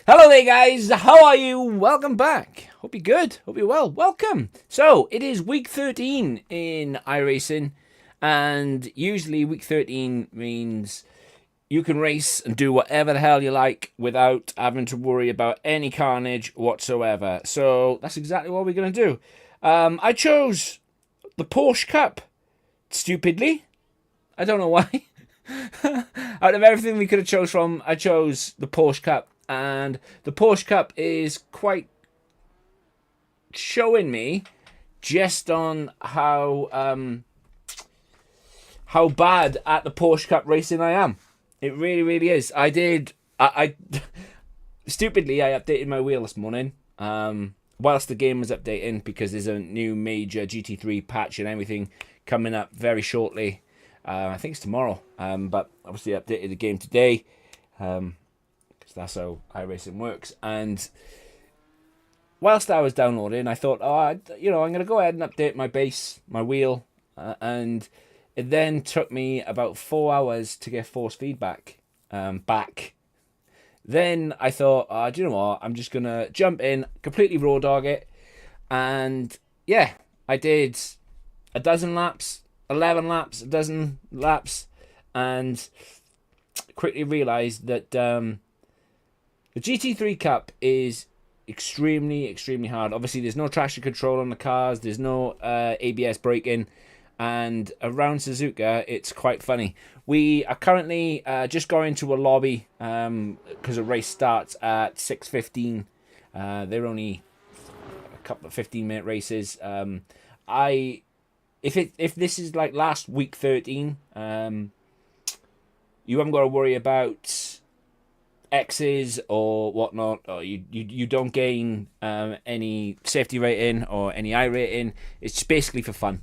Hello there guys, how are you? Welcome back. Hope you're good, hope you're well. Welcome. So, it is week 13 in iRacing, and usually week 13 means you can race and do whatever the hell you like without having to worry about any carnage whatsoever. So, that's exactly what we're going to do. I chose the Porsche Cup, stupidly. I don't know why. Out of everything we could have chose from, I chose the Porsche Cup. And the Porsche Cup is quite showing me just on how bad at the Porsche Cup racing I am. It really, really is. I stupidly, I updated my wheel this morning whilst the game was updating, because there's a new major GT3 patch and everything coming up very shortly. I think it's tomorrow, but obviously I updated the game today. That's how iRacing works. And whilst I was downloading, I thought, I'm going to go ahead and update my base, my wheel. And it then took me about 4 hours to get force feedback back. Then I thought, do you know what? I'm just going to jump in, completely raw dog it. And yeah, I did a dozen laps, 11 laps, a dozen laps. And quickly realised that the GT3 Cup is extremely, extremely hard. Obviously, there's no traction control on the cars. There's no ABS braking. And around Suzuka, it's quite funny. We are currently just going to a lobby because the race starts at 6:15. They're only a couple of 15-minute races. If this is like last week 13, you haven't got to worry about X's or whatnot, or you don't gain any safety rating or any I rating. It's just basically for fun.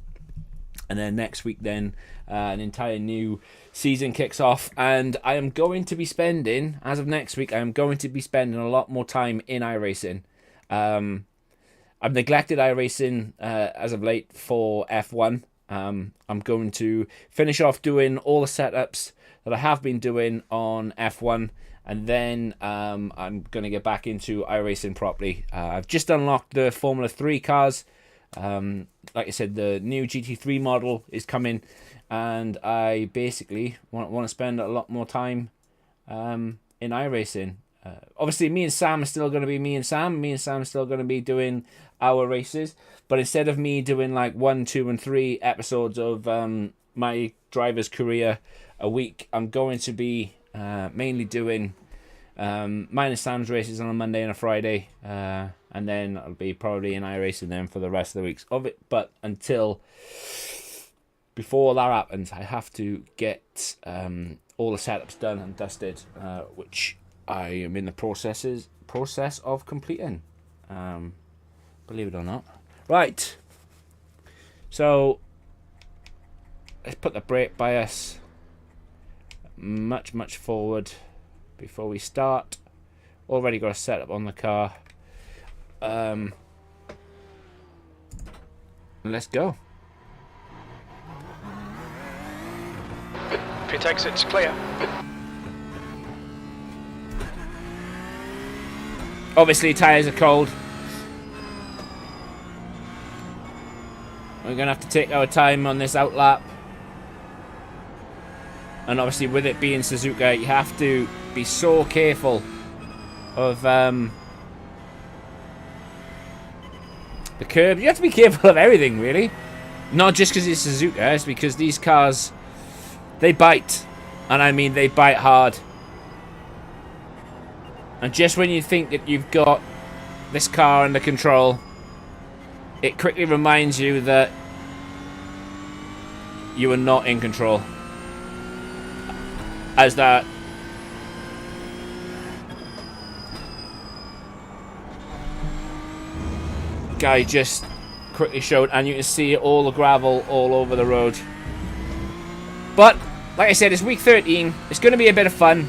And then next week, then an entire new season kicks off, and I am going to be spending, as of next week, I am going to be spending a lot more time in iRacing. I've neglected iRacing as of late for F1. I'm going to finish off doing all the setups that I have been doing on F1. And then I'm going to get back into iRacing properly. I've just unlocked the Formula 3 cars. Like I said, the new GT3 model is coming. And I basically want to spend a lot more time in iRacing. Obviously, me and Sam are still going to be me and Sam. Me and Sam are still going to be doing our races. But instead of me doing like 1, 2, and 3 episodes of my driver's career a week, I'm going to be mainly doing mine and Sam's races on a Monday and a Friday, and then I'll be probably in iRacing then for the rest of the weeks of it. But until before that happens, I have to get all the setups done and dusted, which I am in the process of completing, believe it or not. Right, so let's put the brake bias much forward before we start. Already got a setup on the car. Let's go. Pit exit's clear. Obviously tyres are cold. We're gonna have to take our time on this outlap. And obviously with it being Suzuka, you have to be so careful of the curb. You have to be careful of everything, really. Not just because it's Suzuka, it's because these cars, they bite. And I mean, they bite hard. And just when you think that you've got this car under control, it quickly reminds you that you are not in control. As that guy just quickly showed, and you can see all the gravel all over the road. But like I said, it's week 13. It's going to be a bit of fun.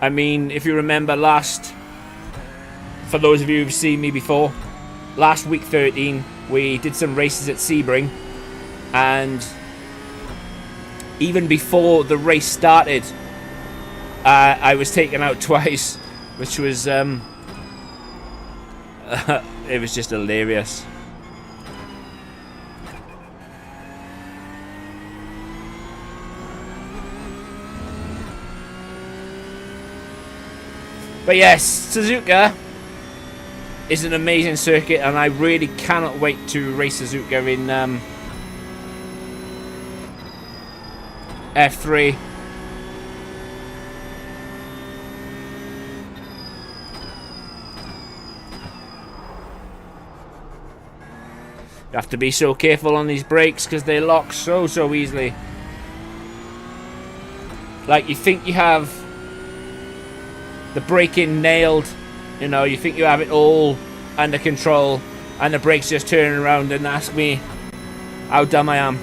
I mean, if you remember for those of you who've seen me before, last week 13 we did some races at Sebring, and even before the race started, I was taken out twice, which was it was just hilarious. But yes, Suzuka is an amazing circuit, and I really cannot wait to race Suzuka in F3. You have to be so careful on these brakes because they lock so easily. Like, you think you have the braking nailed, you know, you think you have it all under control, and the brakes just turn around and ask me how dumb I am.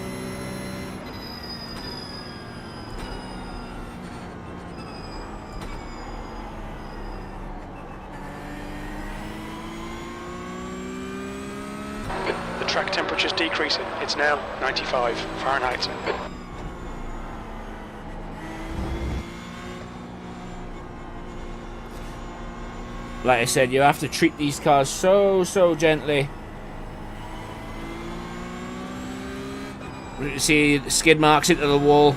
The track temperature is decreasing. It's now 95 Fahrenheit. Like I said, you have to treat these cars so gently. You see the skid marks into the wall.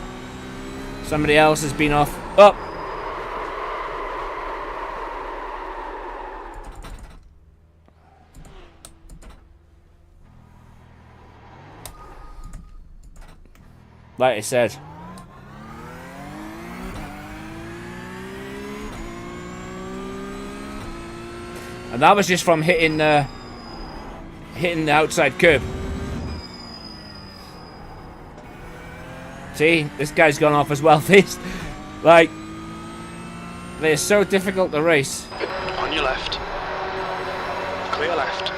Somebody else has been off. Up. Like I said. And that was just from hitting the outside curb. See, this guy's gone off as well. This, like, they're so difficult to race. On your left. Clear left.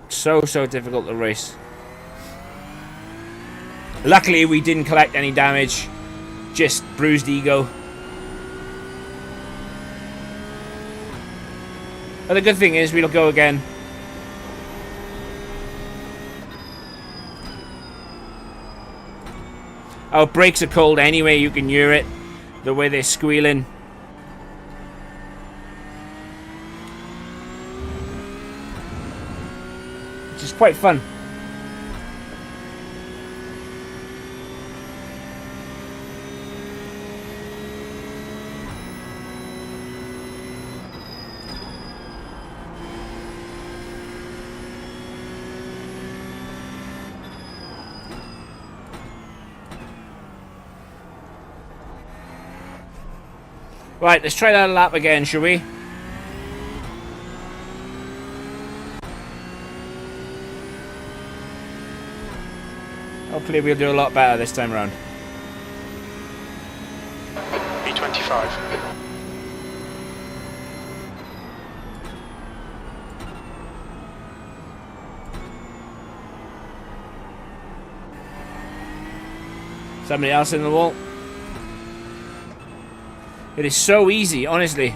So difficult to race. Luckily, we didn't collect any damage. Just bruised ego. But the good thing is, we'll go again. Our brakes are cold anyway, you can hear it. The way they're squealing. Which is quite fun. Right, let's try that lap again, shall we? Hopefully we'll do a lot better this time around. B25. Somebody else in the wall. It is so easy, honestly,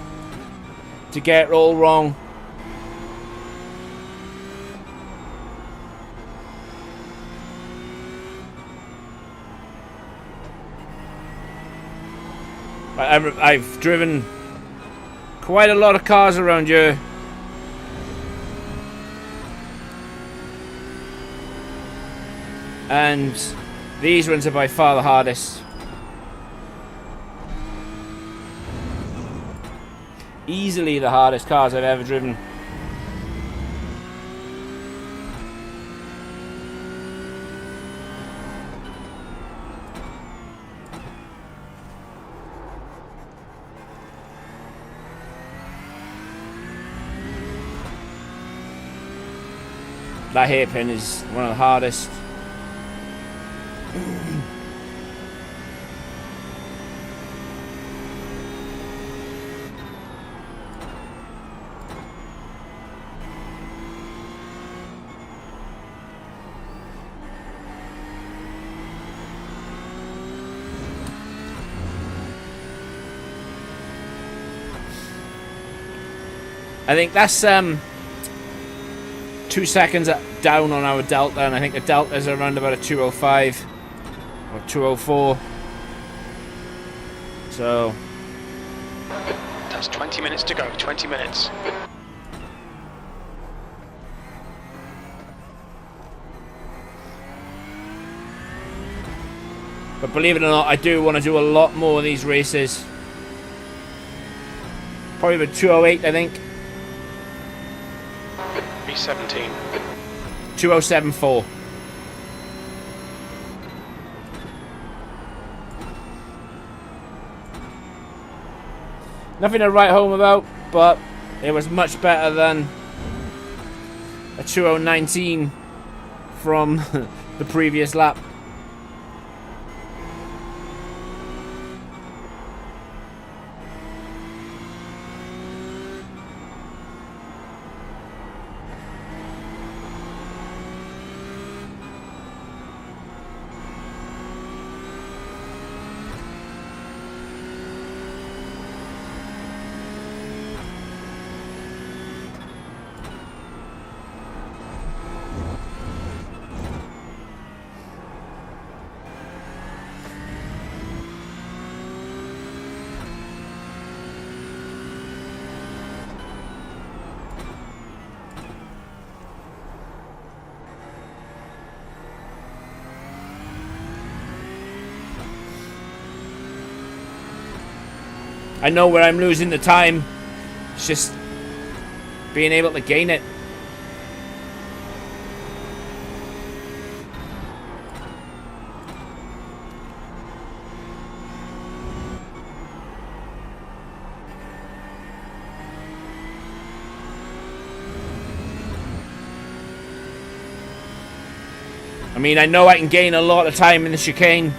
to get it all wrong. I've driven quite a lot of cars around here. And these ones are by far the hardest. Easily the hardest cars I've ever driven. That hairpin is one of the hardest. I think that's 2 seconds down on our delta, and I think the delta is around about a 205 or 204. So that's 20 minutes to go. 20 minutes. But believe it or not, I do want to do a lot more of these races. Probably about 208, I think. B17. 2074. Nothing to write home about, but it was much better than a 2019 from the previous lap. I know where I'm losing the time. It's just being able to gain it. I mean, I know I can gain a lot of time in the chicane.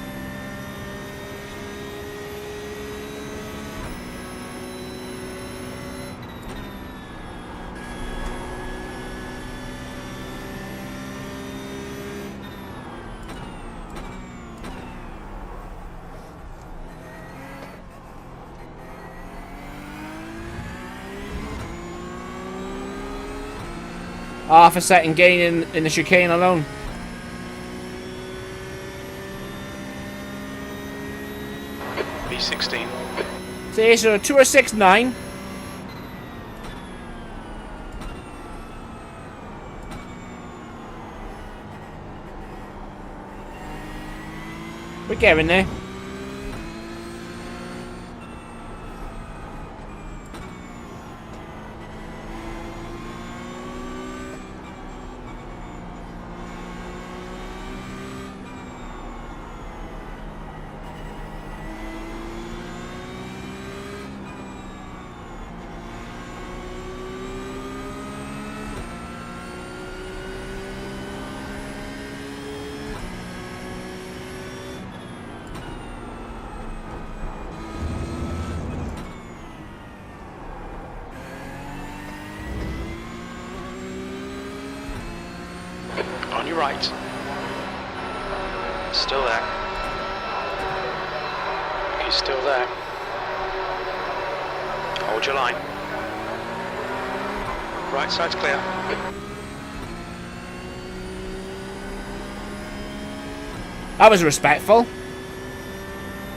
Half a second gain in the chicane alone. B16. See, so 206.9. We're getting there. On your right. Still there. He's still there. Hold your line. Right side's clear. That was respectful.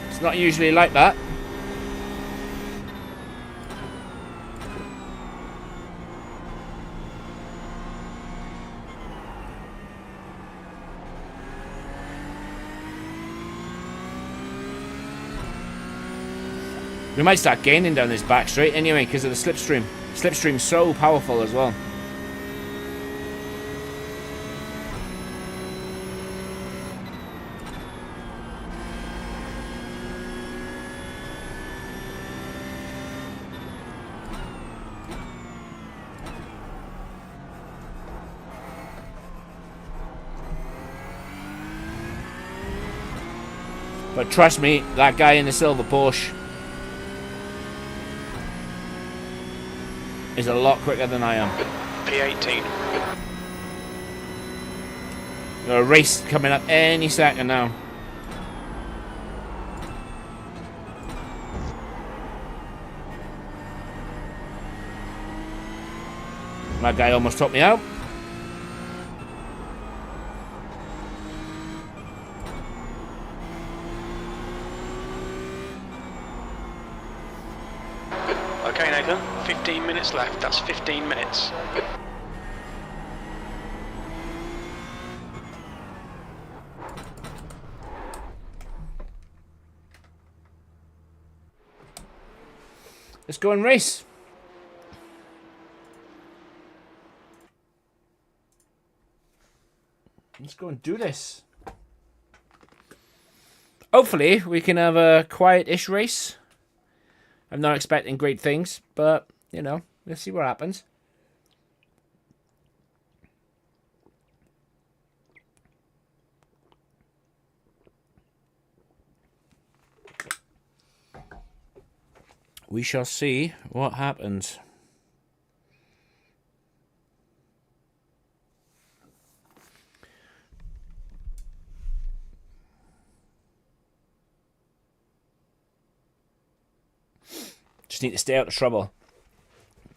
It's not usually like that. We might start gaining down this back straight anyway because of the slipstream. Slipstream's so powerful as well. But trust me, that guy in the silver Porsche is a lot quicker than I am. P18. Got a race coming up any second now. That guy almost took me out. minutes left. That's 15 minutes. Let's go and race. Let's go and do this. Hopefully, we can have a quiet-ish race. I'm not expecting great things, but, you know, we'll see what happens. We shall see what happens. Just need to stay out of trouble.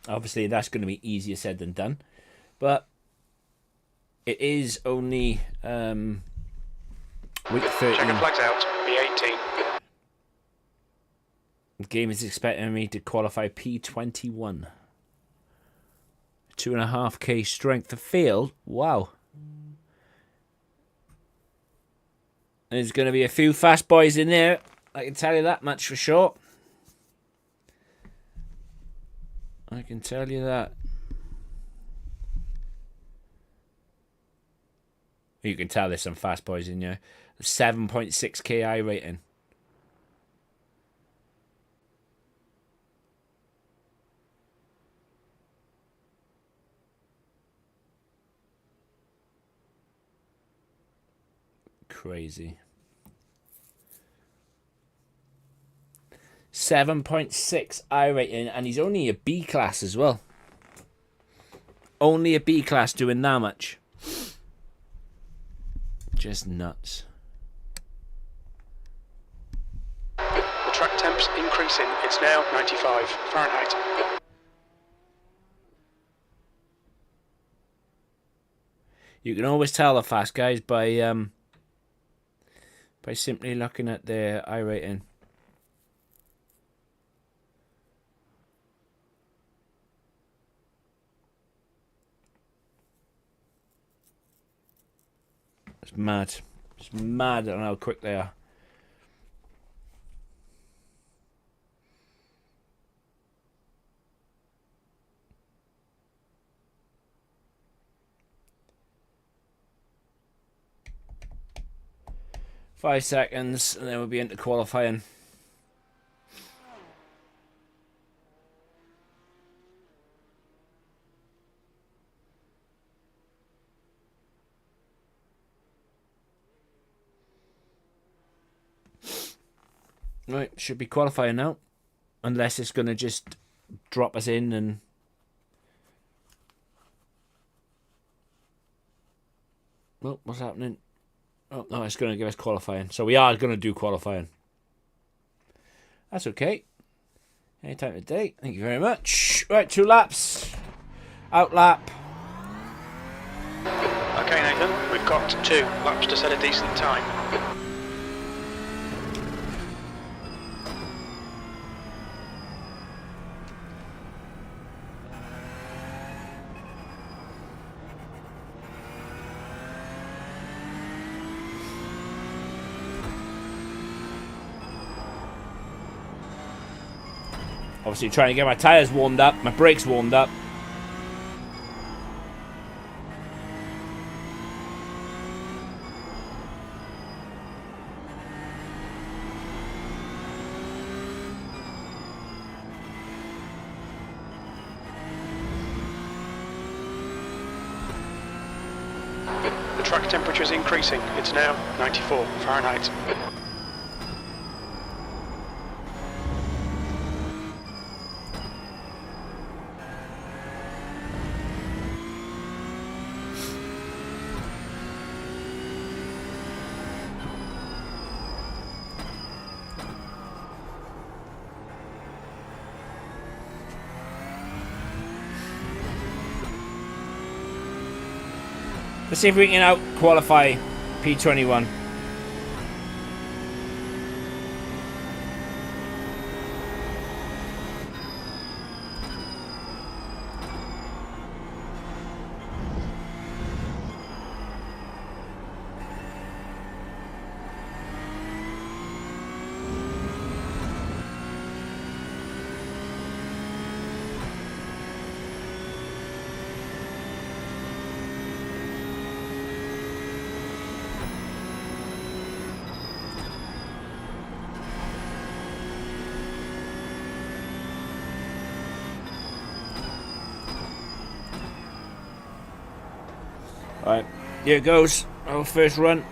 Obviously, that's going to be easier said than done. But it is only week 13. Checker flags out, B18. The game is expecting me to qualify P21. 2.5k strength of field. Wow. There's going to be a few fast boys in there. I can tell you that much for sure. I can tell you that. You can tell there's some fast boys in there. 7.6k iRating. Crazy. 7.6 iRating, and he's only a B class as well. Only a B class doing that much. Just nuts. The track temp's increasing. It's now 95 Fahrenheit. You can always tell the fast guys by simply looking at their iRating. It's mad. It's mad on how quick they are. Five seconds, and then we'll be into qualifying. Right, should be qualifying now. Unless it's going to just drop us in and... Oh, what's happening? Oh, no, it's going to give us qualifying. So we are going to do qualifying. That's okay. Any time of day. Thank you very much. Right, 2 laps. Out lap. Okay, Nathan, we've got 2 laps to set a decent time. Obviously trying to get my tyres warmed up, my brakes warmed up. The track temperature is increasing. It's now 94 Fahrenheit. Let's see if we can out qualify P21. Right, here goes our first run.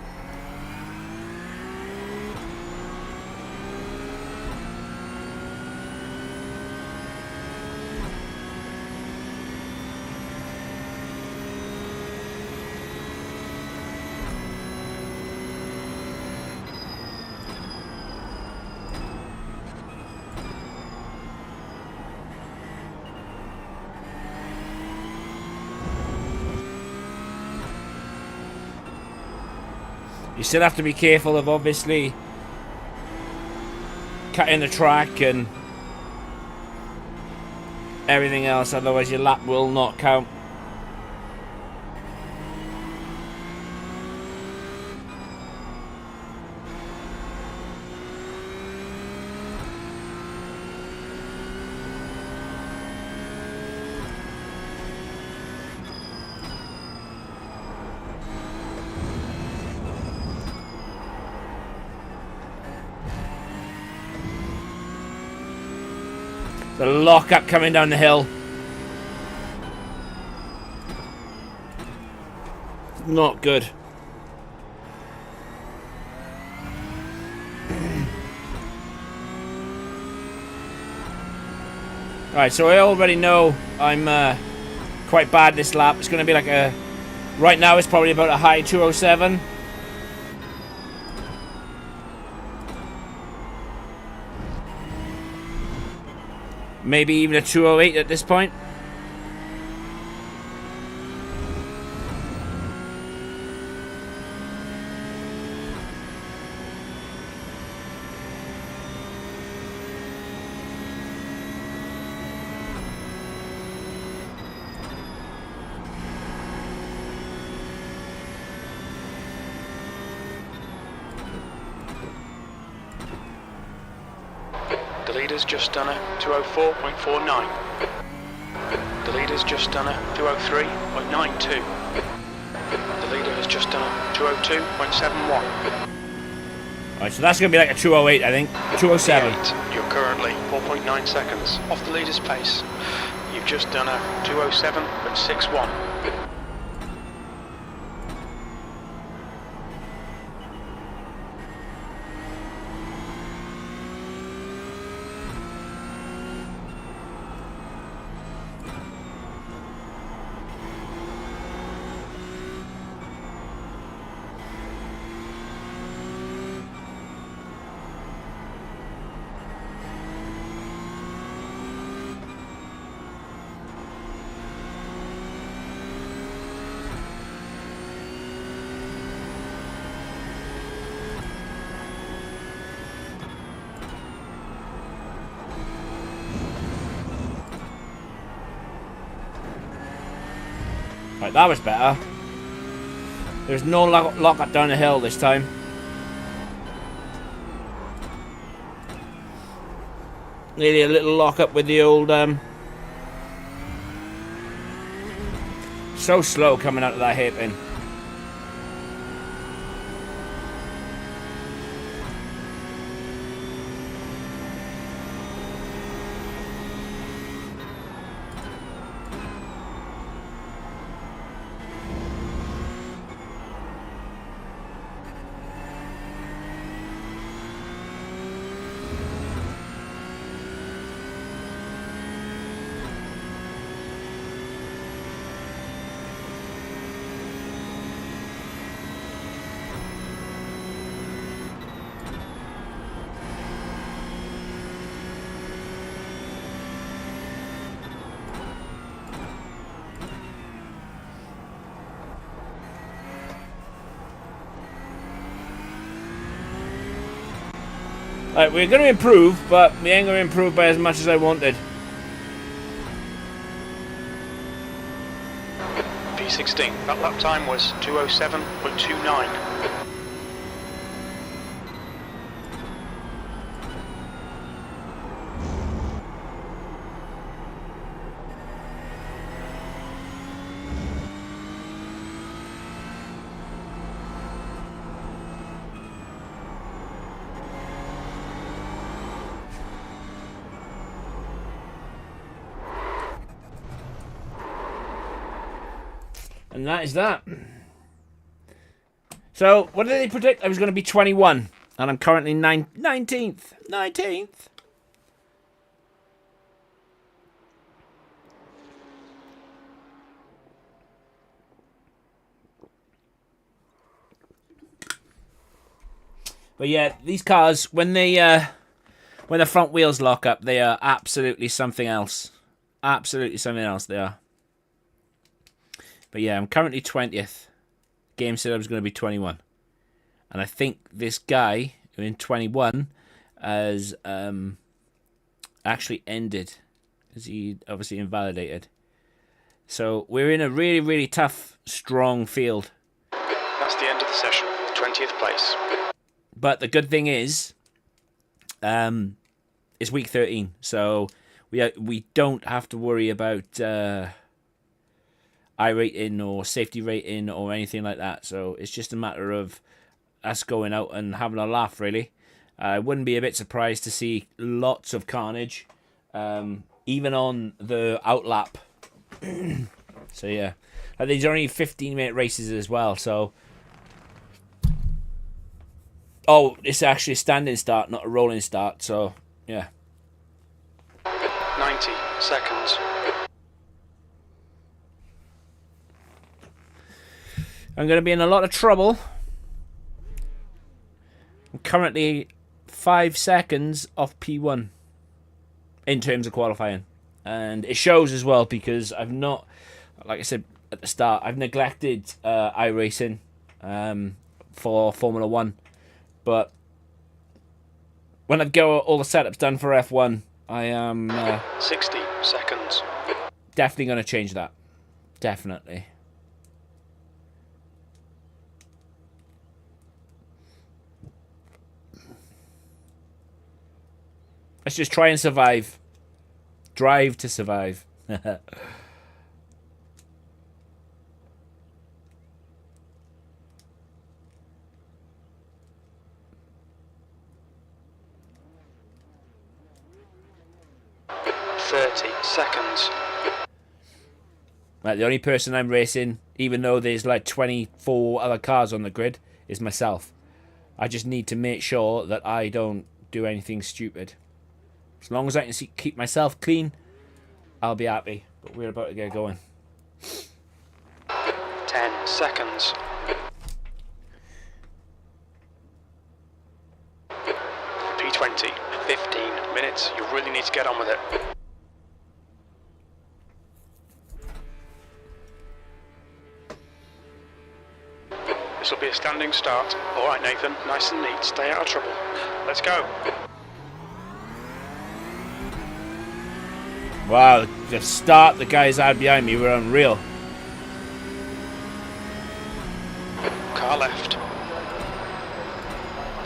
You still have to be careful of obviously cutting the track and everything else, otherwise your lap will not count. The lock-up coming down the hill. Not good. Alright, so I already know I'm quite bad this lap. It's going to be like a... Right now it's probably about a high 207. Maybe even a 208 at this point. The leader's just done a 204.49. The leader's just done a 203.92. The leader has just done a 202.71. Alright, so that's going to be like a 208, I think. 207. You're currently 4.9 seconds off the leader's pace. You've just done a 207.61. Right, that was better. There's no lock up down the hill this time. Nearly a little lock up with the old so slow coming out of that hairpin. Right, we're going to improve, but we ain't going to improve by as much as I wanted. P16, that lap time was 207.29. And that is that. So, what did they predict? I was going to be 21, and I'm currently 19th. 19th. But yeah, these cars, when the front wheels lock up, they are absolutely something else. Absolutely something else they are. But yeah, I'm currently 20th. Game said I was going to be 21. And I think this guy in 21 has actually ended, because he obviously invalidated. So we're in a really, really tough, strong field. That's the end of the session. 20th place. But the good thing is, it's week 13, so we don't have to worry about iRating or safety rating or anything like that. So it's just a matter of us going out and having a laugh, really. I wouldn't be a bit surprised to see lots of carnage, even on the outlap. So yeah, these are only 15-minute races as well, so... Oh, it's actually a standing start, not a rolling start, so, yeah. 90 seconds. I'm going to be in a lot of trouble. I'm currently 5 seconds off P1 in terms of qualifying. And it shows as well because I've not, like I said at the start, I've neglected iRacing for Formula 1. But when I've got all the setups done for F1, I am 60 seconds. Definitely going to change that. Definitely. Let's just try and survive. Drive to survive. 30 seconds. Right, the only person I'm racing, even though there's like 24 other cars on the grid, is myself. I just need to make sure that I don't do anything stupid. As long as I can keep myself clean, I'll be happy. But we're about to get going. 10 seconds. P20, 15 minutes. You really need to get on with it. This will be a standing start. All right, Nathan, nice and neat. Stay out of trouble. Let's go. Wow, the start the guys had behind me were unreal. Car left.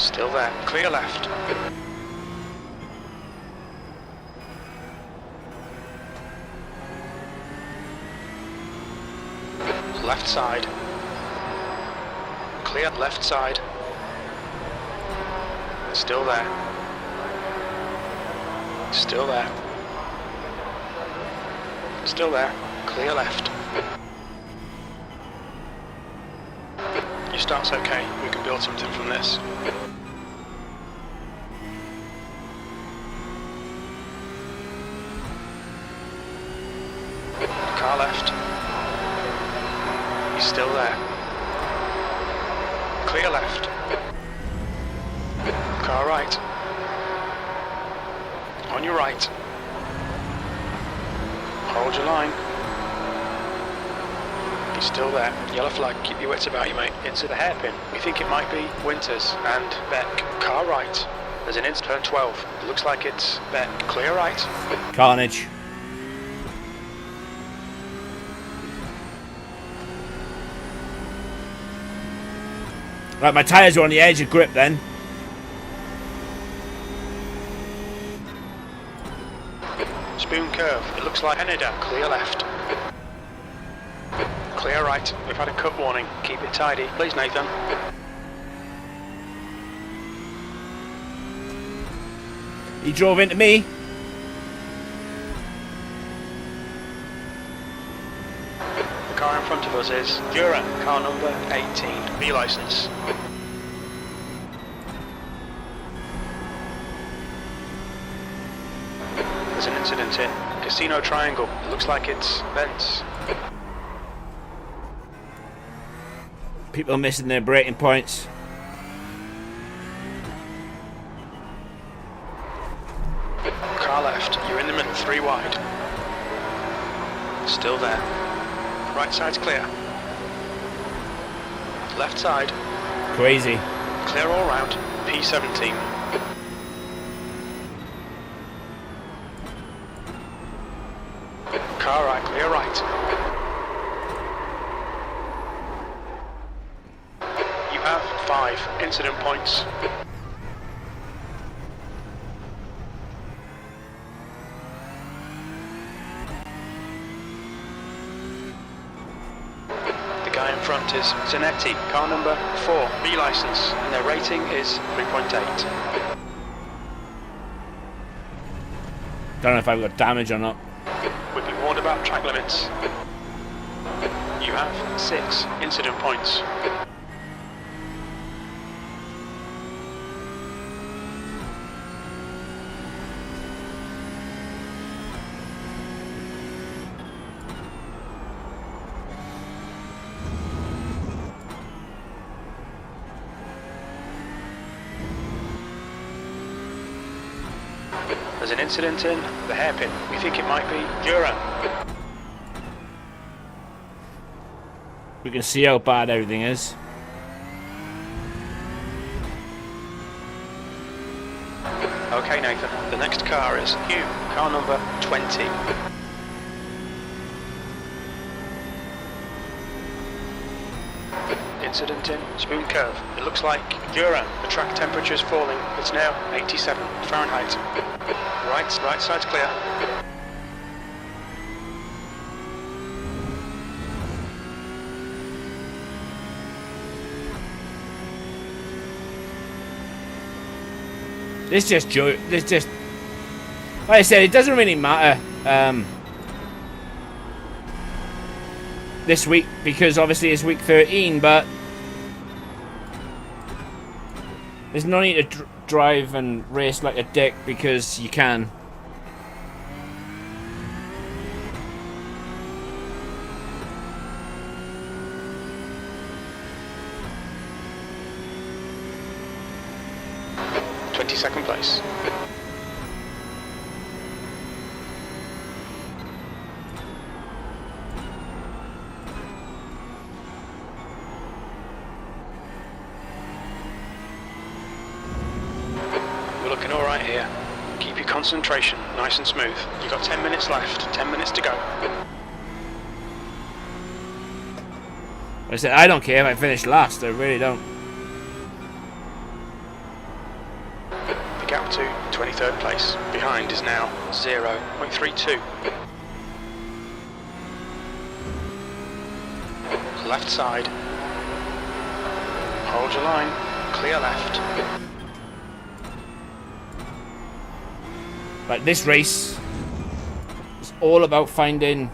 Still there. Clear left. Left side. Clear left side. Still there. Still there. Still there. Clear left. Your start's okay. We can build something from this. Car left. He's still there. Clear left. Car right. On your right. Hold your line. He's still there. Yellow flag. Keep your wits about you, mate. Into the hairpin. We think it might be Winters and Beck. Car right. There's an instant turn 12. It looks like it's Beck. Clear right. Carnage. Right, my tyres are on the edge of grip then. Spoon curve. It looks like Canada. Clear left. Clear right. We've had a cut warning. Keep it tidy. Please, Nathan. He drove into me. The car car in front of us is Dura, car number 18, B licence. There's an incident in Casino Triangle. It looks like it's Vents. People are missing their braking points. Car left, you're in the middle, 3 wide. Still there. Right side's clear. Left side. Crazy. Clear all round, P17. Car right, clear right. You have 5 incident points. The guy in front is Zanetti, car number 4, B licence, and their rating is 3.8. Don't know if I've got damage or not. We've been warned about track limits. You have 6 incident points. There's an incident in the hairpin. We think it might be Dura. We can see how bad everything is. Okay, Nathan. The next car is you, car number 20. Incident in Spoon Curve. It looks like Dura. The track temperature is falling. It's now 87 Fahrenheit. Right side's clear. This just, like I said, it doesn't really matter this week because obviously it's week 13, but there's no need to drive and race like a dick because you can. Second place. We're looking all right here. Keep your concentration nice and smooth. You've got 10 minutes left, 10 minutes to go. I said I don't care if I finish last, I really don't. Gap to 23rd place. Behind is now 0.32. Left side. Hold your line. Clear left. Like this race is all about finding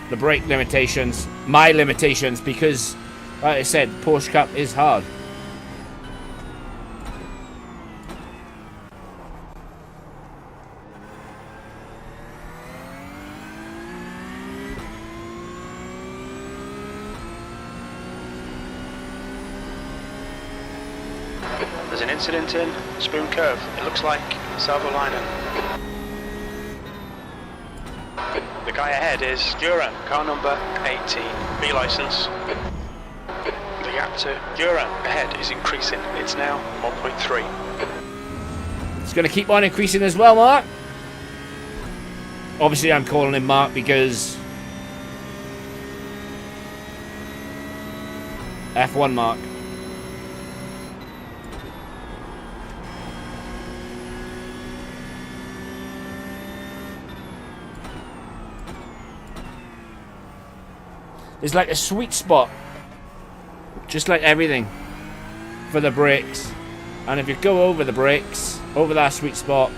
the brake limitations, my limitations, because like I said, Porsche Cup is hard. There's an incident in Spoon Curve. It looks like Salvo-Linen. The guy ahead is Dura, car number 18, B licence. The gap to Dura ahead is increasing. It's now 1.3. It's going to keep on increasing as well, Mark. Obviously, I'm calling him Mark because F1 Mark. It's like a sweet spot, just like everything, for the brakes. And if you go over the brakes, over that sweet spot,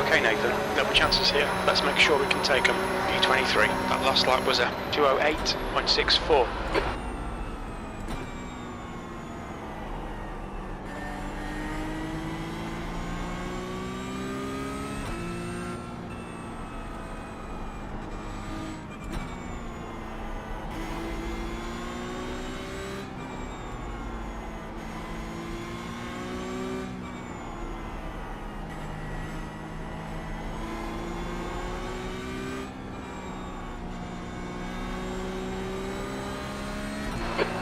Okay, Nathan, there'll be chances here. Let's make sure we can take them. P23, that last lap was a 2:08.64.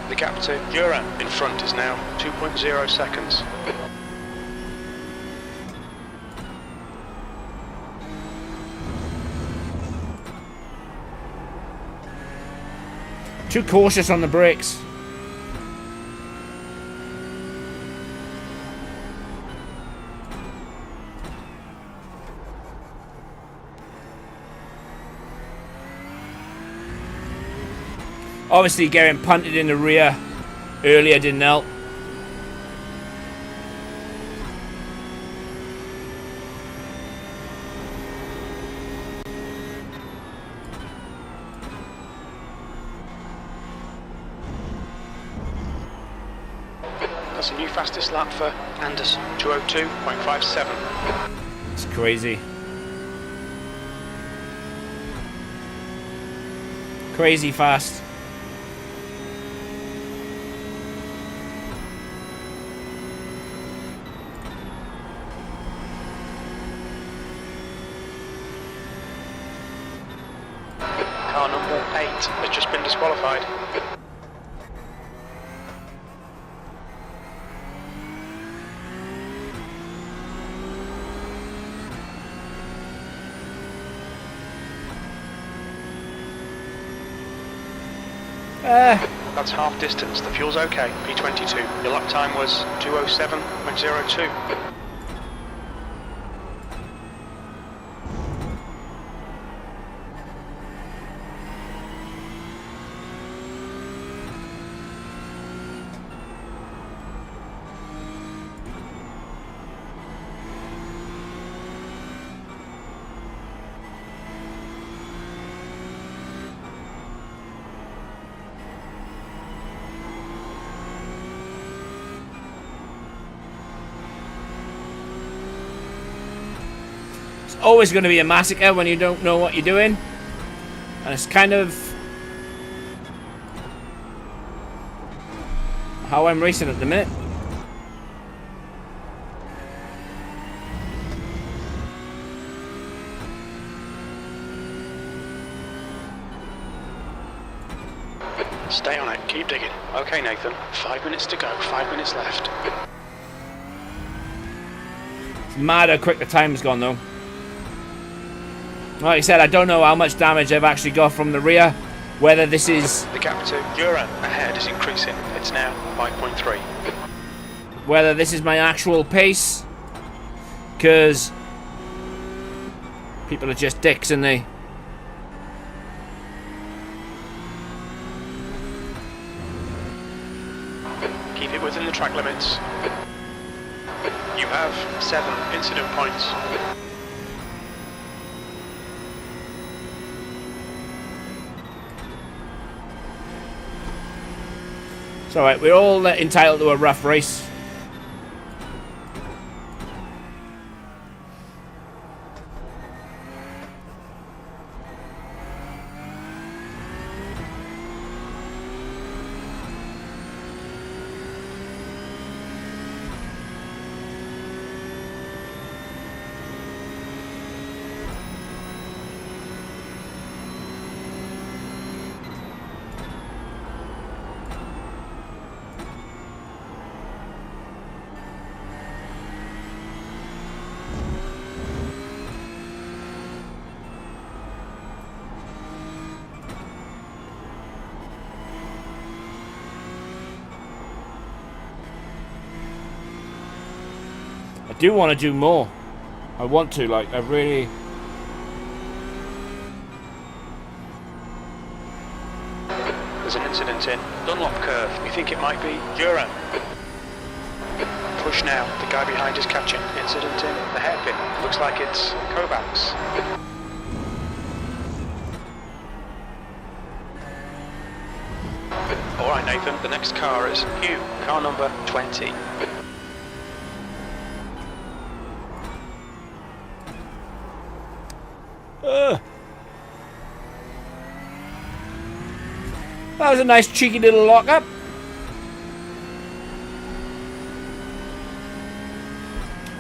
The gap to Duran in front is now 2.0 seconds. Too cautious on the brakes. Obviously getting punted in the rear earlier didn't help. That's a new fastest lap for Anders, 2:02.57. It's crazy. Crazy fast. Car number 8 has just been disqualified. That's half distance, the fuel's okay. P22, your lap time was 2:07.02. Always going to be a massacre when you don't know what you're doing, and it's kind of how I'm racing at the minute. Stay on it, keep digging. Okay, Nathan, 5 minutes to go, 5 minutes left. It's mad how quick the time's gone though. Like I said, I don't know how much damage I've actually got from the rear. Whether this is... The gap to Duran ahead is increasing. It's now 5.3. Whether this is my actual pace. Because... people are just dicks, and they... Keep it within the track limits. You have 7 incident points. It's alright, we're all entitled to a rough race. I do want to do more. I want to, like, I really... There's an incident in Dunlop curve. We think it might be Duran. push now. The guy behind is catching. Incident in the hairpin. Looks like it's Kovacs. Alright Nathan, the next car is Hugh, car number 20. That was a nice cheeky little lock-up.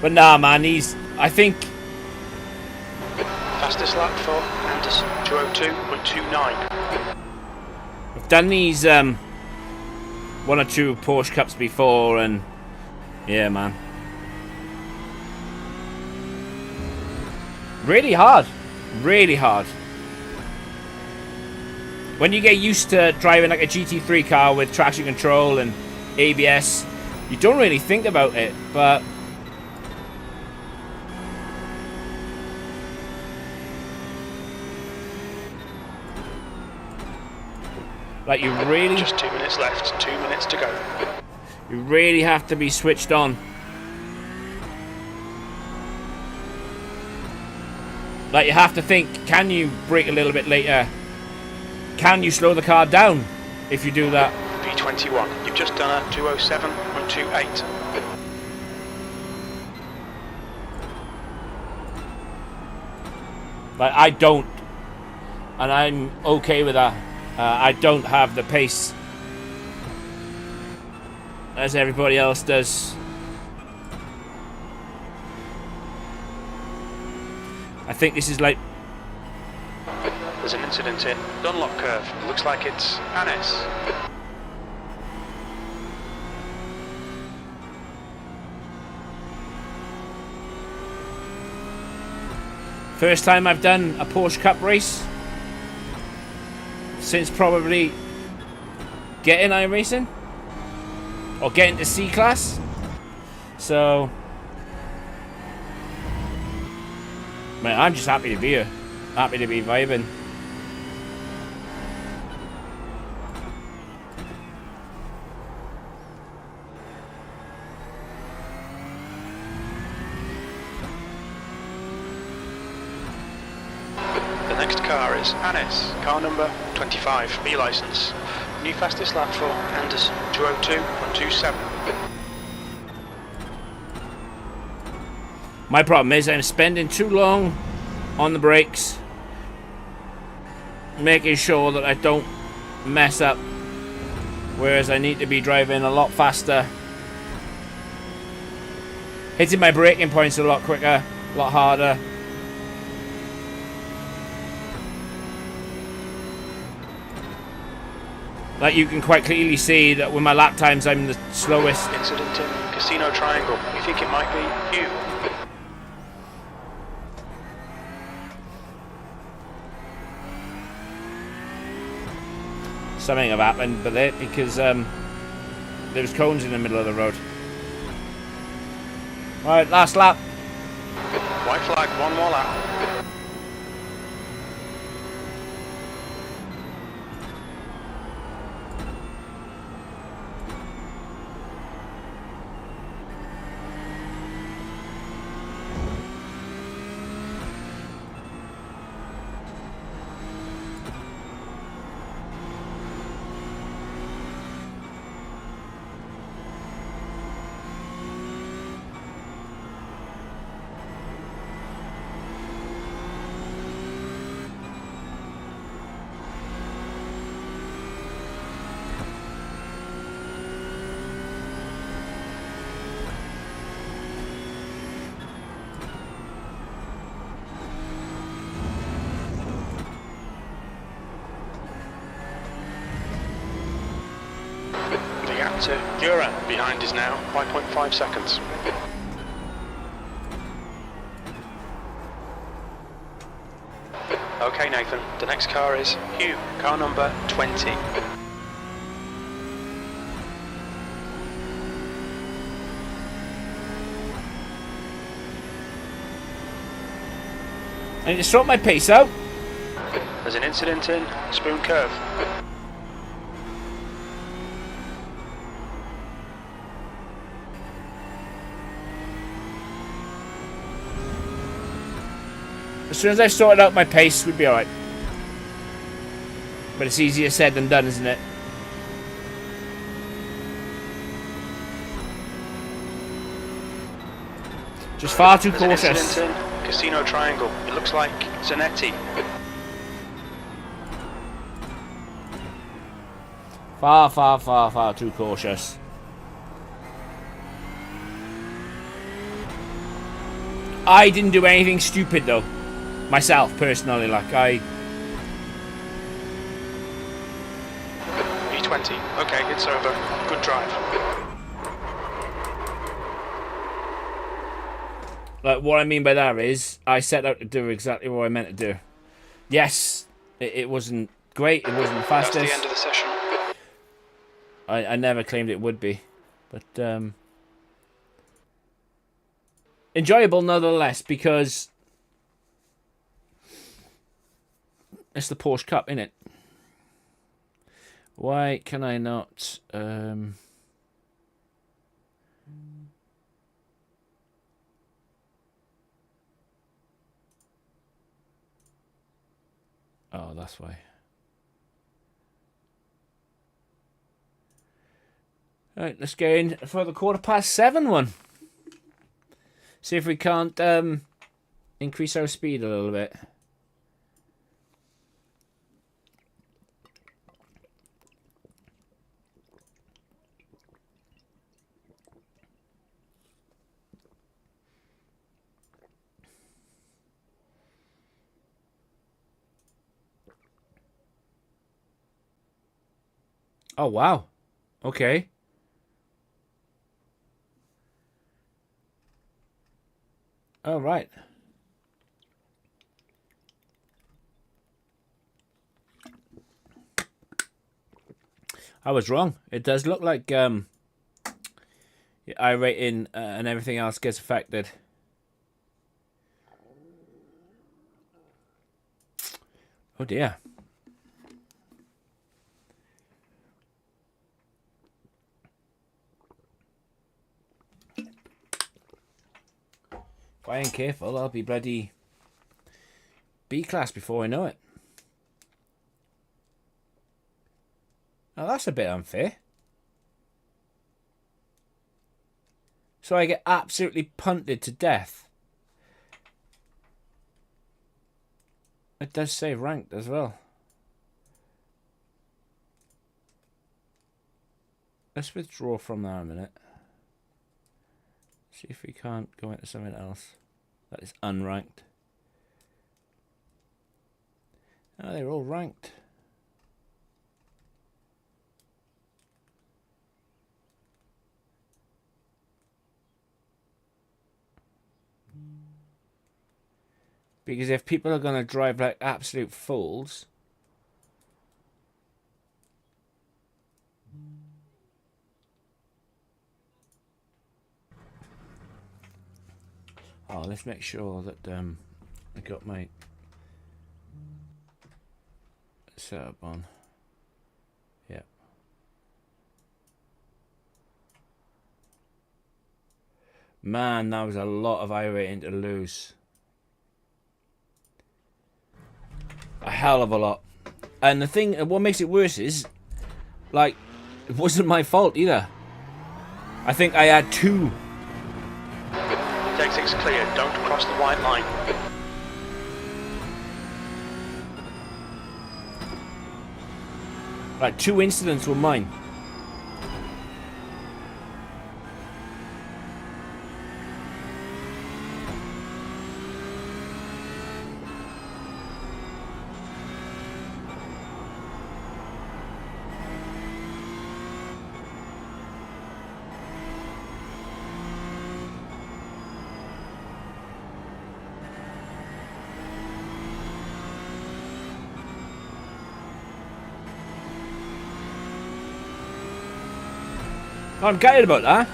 But nah, man, I think... Fastest lap for Anderson, 202.29. I've done these one or two Porsche Cups before, and yeah, man. Really hard. Really hard. When you get used to driving like a GT3 car with traction control and ABS, you don't really think about it, but like you really... Just 2 minutes left, 2 minutes to go. You really have to be switched on. Like, you have to think, can you brake a little bit later? Can you slow the car down if you do that? V21, you've just done a 207.28. Like, I don't. And I'm okay with that. I don't have the pace as everybody else does. I think this is like... There's an incident in Dunlop curve. Looks like it's Anis. First time I've done a Porsche Cup race since probably getting iRacing or getting to C-Class. So, man, I'm just happy to be here. Happy to be vibing. The next car is Anis, car number 25, B licence. New fastest lap for Anderson, 202.27. My problem is I'm spending too long on the brakes, making sure that I don't mess up, whereas I need to be driving a lot faster, hitting my braking points a lot quicker, a lot harder. Like, you can quite clearly see that with my lap times I'm the slowest. Incident in Casino Triangle. We think it might be Hugh. Something have happened with it because there was cones in the middle of the road. Right, last lap. White flag, one more lap. To Duran, behind is now 5.5 seconds. Okay Nathan, the next car is Hugh, car number 20. I need to sort my pace out. There's an incident in Spoon Curve. As soon as I've sorted out my pace, we'd be alright. But it's easier said than done, isn't it? Just far too cautious. Casino Triangle. It looks like Zanetti. Far too cautious. I didn't do anything stupid though. Myself, personally, like E20. Okay, it's over. Good drive. Like, what I mean by that is, I set out to do exactly what I meant to do. Yes, it wasn't great, it wasn't the fastest. That's the end of the session. I never claimed it would be. But, enjoyable nonetheless, because it's the Porsche Cup, innit? Why can I not, oh, that's why. Alright, let's go in for the 7:15 one. See if we can't increase our speed a little bit. Oh, wow. Okay. Oh, right. I was wrong. It does look like your iRating and everything else gets affected. Oh, dear. If I ain't careful, I'll be bloody B-class before I know it. Now that's a bit unfair. So I get absolutely punted to death. It does say ranked as well. Let's withdraw from that a minute. See if we can't go into something else that is unranked. Oh, they're all ranked. Because if people are going to drive like absolute fools, oh, let's make sure that I got my setup on. Yeah. Man, that was a lot of iRating to lose. A hell of a lot. And the thing, what makes it worse is, like, it wasn't my fault either. I think I had two. The exit's clear, don't cross the white line. Like, two incidents were mine. I'm gutted about that.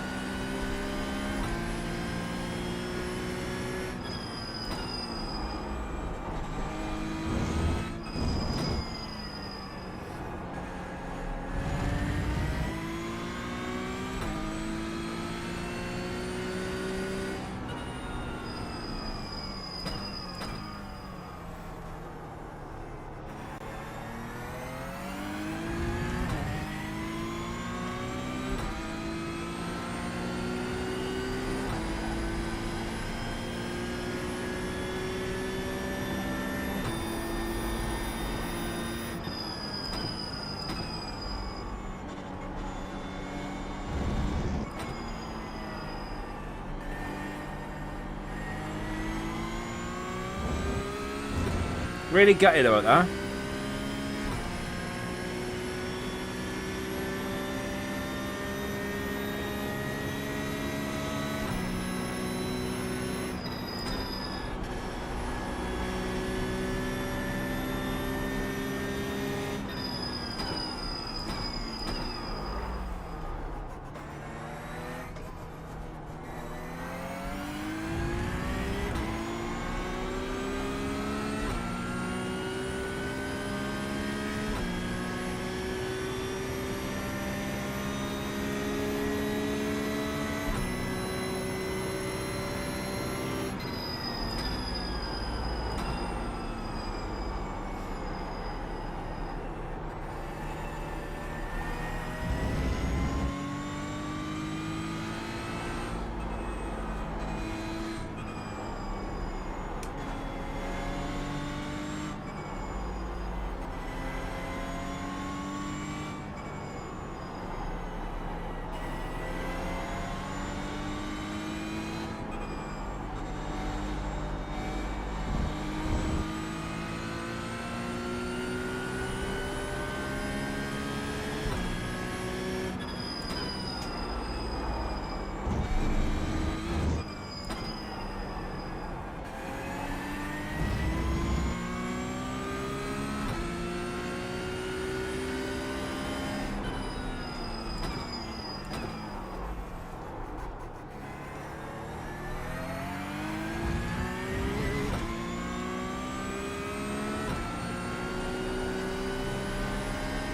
Really gutted about that.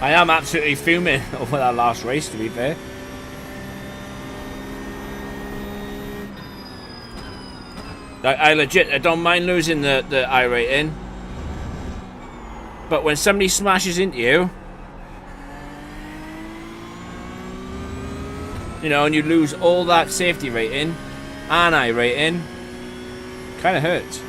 I am absolutely fuming over that last race, to be fair. I legit, I don't mind losing the iRating. But when somebody smashes into you, you know, and you lose all that safety rating and iRating, kind of hurts.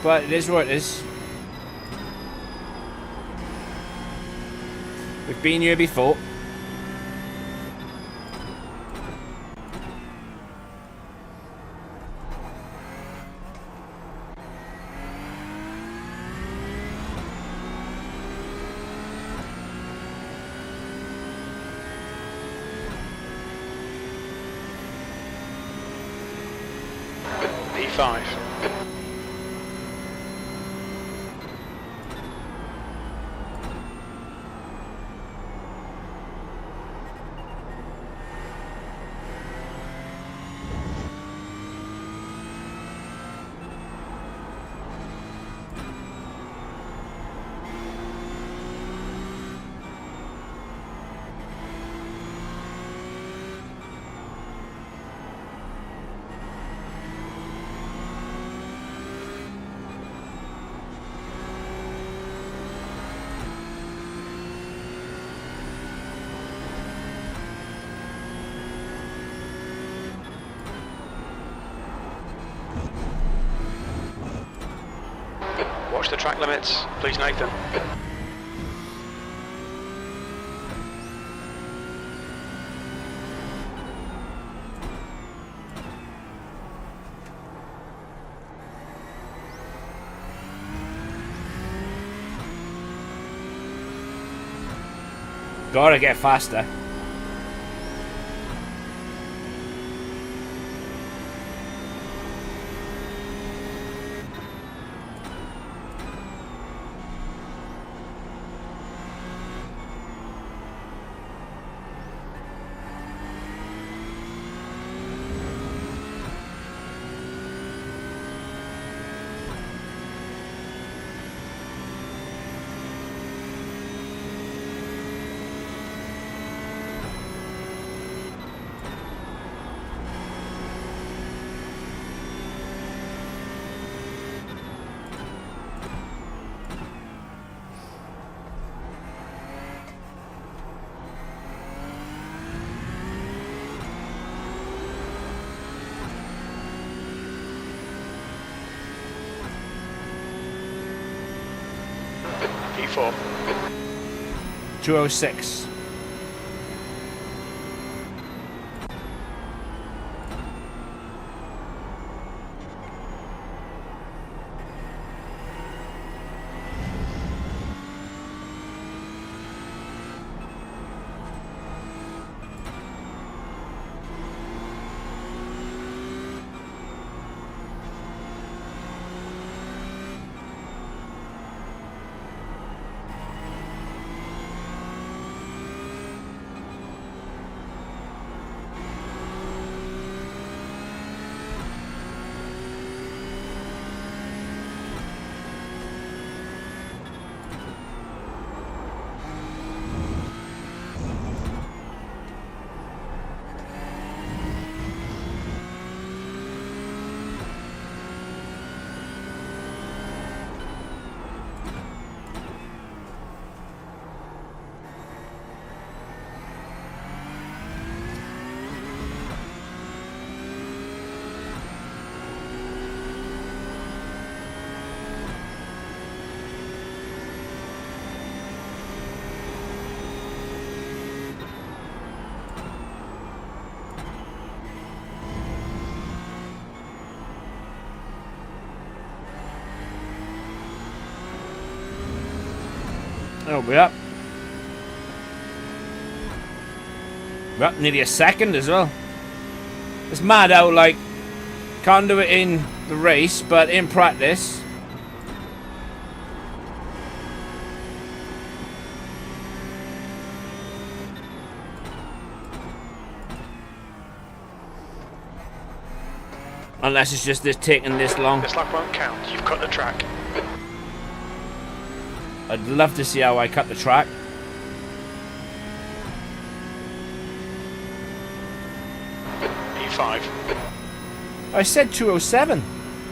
But it is what it is. We've been here before. P5. Watch the track limits, please, Nathan. Gotta get faster. P4. 206. Oh, we're up. We're up nearly a second as well. It's mad how, like, can't do it in the race, but in practice. Unless it's just this taking this long. This lap won't count. You've cut the track. I'd love to see how I cut the track. E5. I said 207.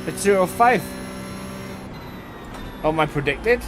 It's 205. Oh, my predicted?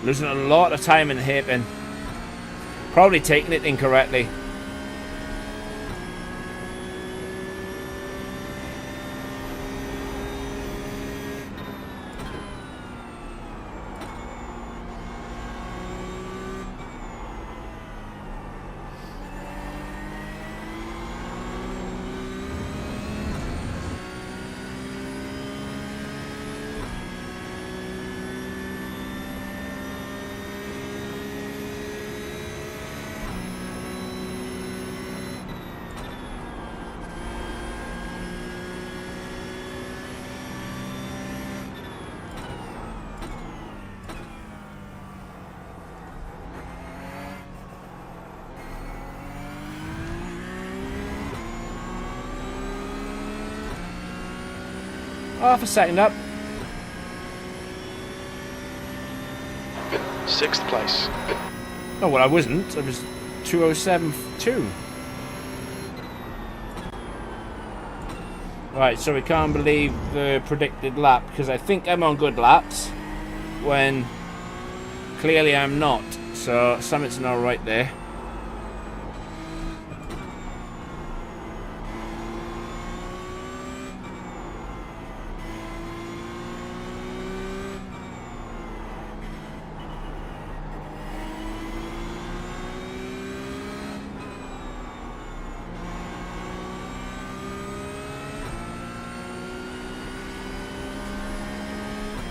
Losing a lot of time in the hairpin. Probably taking it incorrectly. Half a second up. 6th place. Oh, well, I wasn't. I was 207.2. Right, so we can't believe the predicted lap because I think I'm on good laps when clearly I'm not. So something's not right there.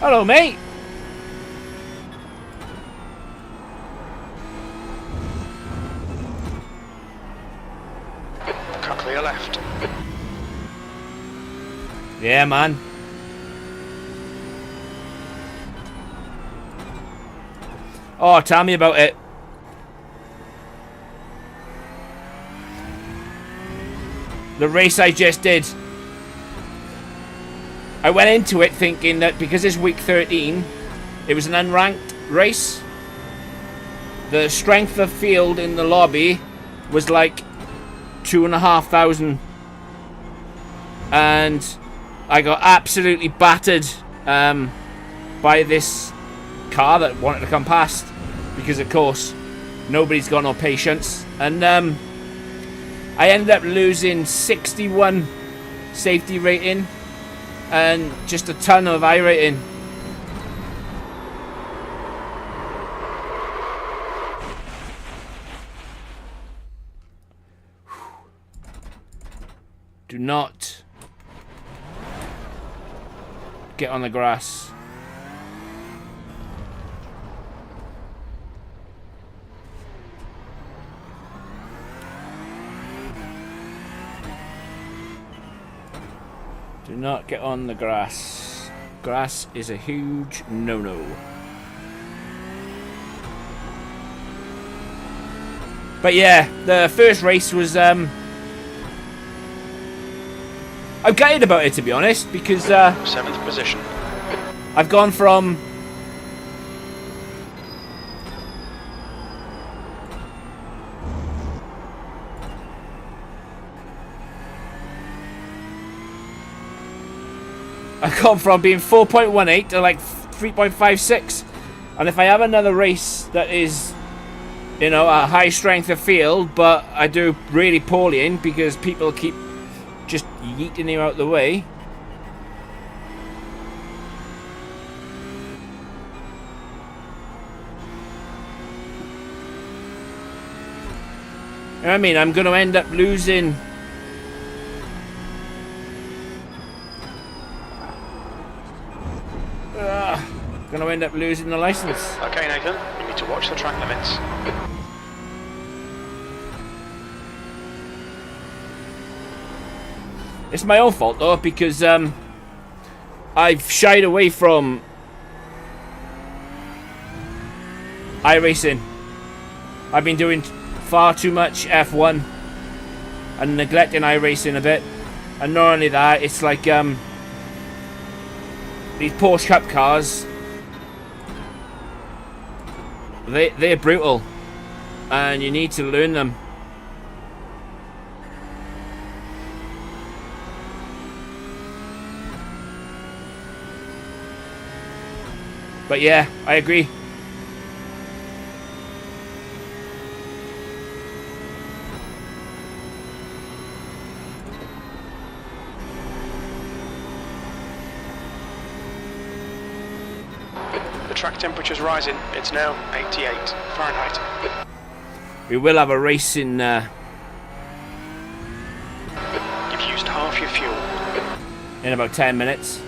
Hello, mate. Cut clear left. Yeah, man. Oh, tell me about it. The race I just did. I went into it thinking that because it's week 13, it was an unranked race. The strength of field in the lobby was like 2,500. And I got absolutely battered by this car that wanted to come past. Because, of course, nobody's got no patience. And I ended up losing 61 safety rating. And just a ton of iRacing. Do not get on the grass. Do not get on the grass. Grass is a huge no-no. But yeah, the first race was I'm gutted about it, to be honest, because 7th position. I've gone from being 4.18 to like 3.56, and if I have another race that is, you know, a high strength of field, but I do really poorly in because people keep just yeeting him out the way. You know what I mean? I'm going to end up losing. Going to end up losing the license. Okay, Nathan, you need to watch the track limits. It's my own fault though, because I've shied away from iRacing. I've been doing far too much F1 and neglecting iRacing a bit. And not only that, it's like these Porsche Cup cars, they're brutal, and you need to learn them. But yeah, I agree. The track temperature's rising. It's now 88 Fahrenheit. We will have a race in You've used half your fuel. in about 10 minutes.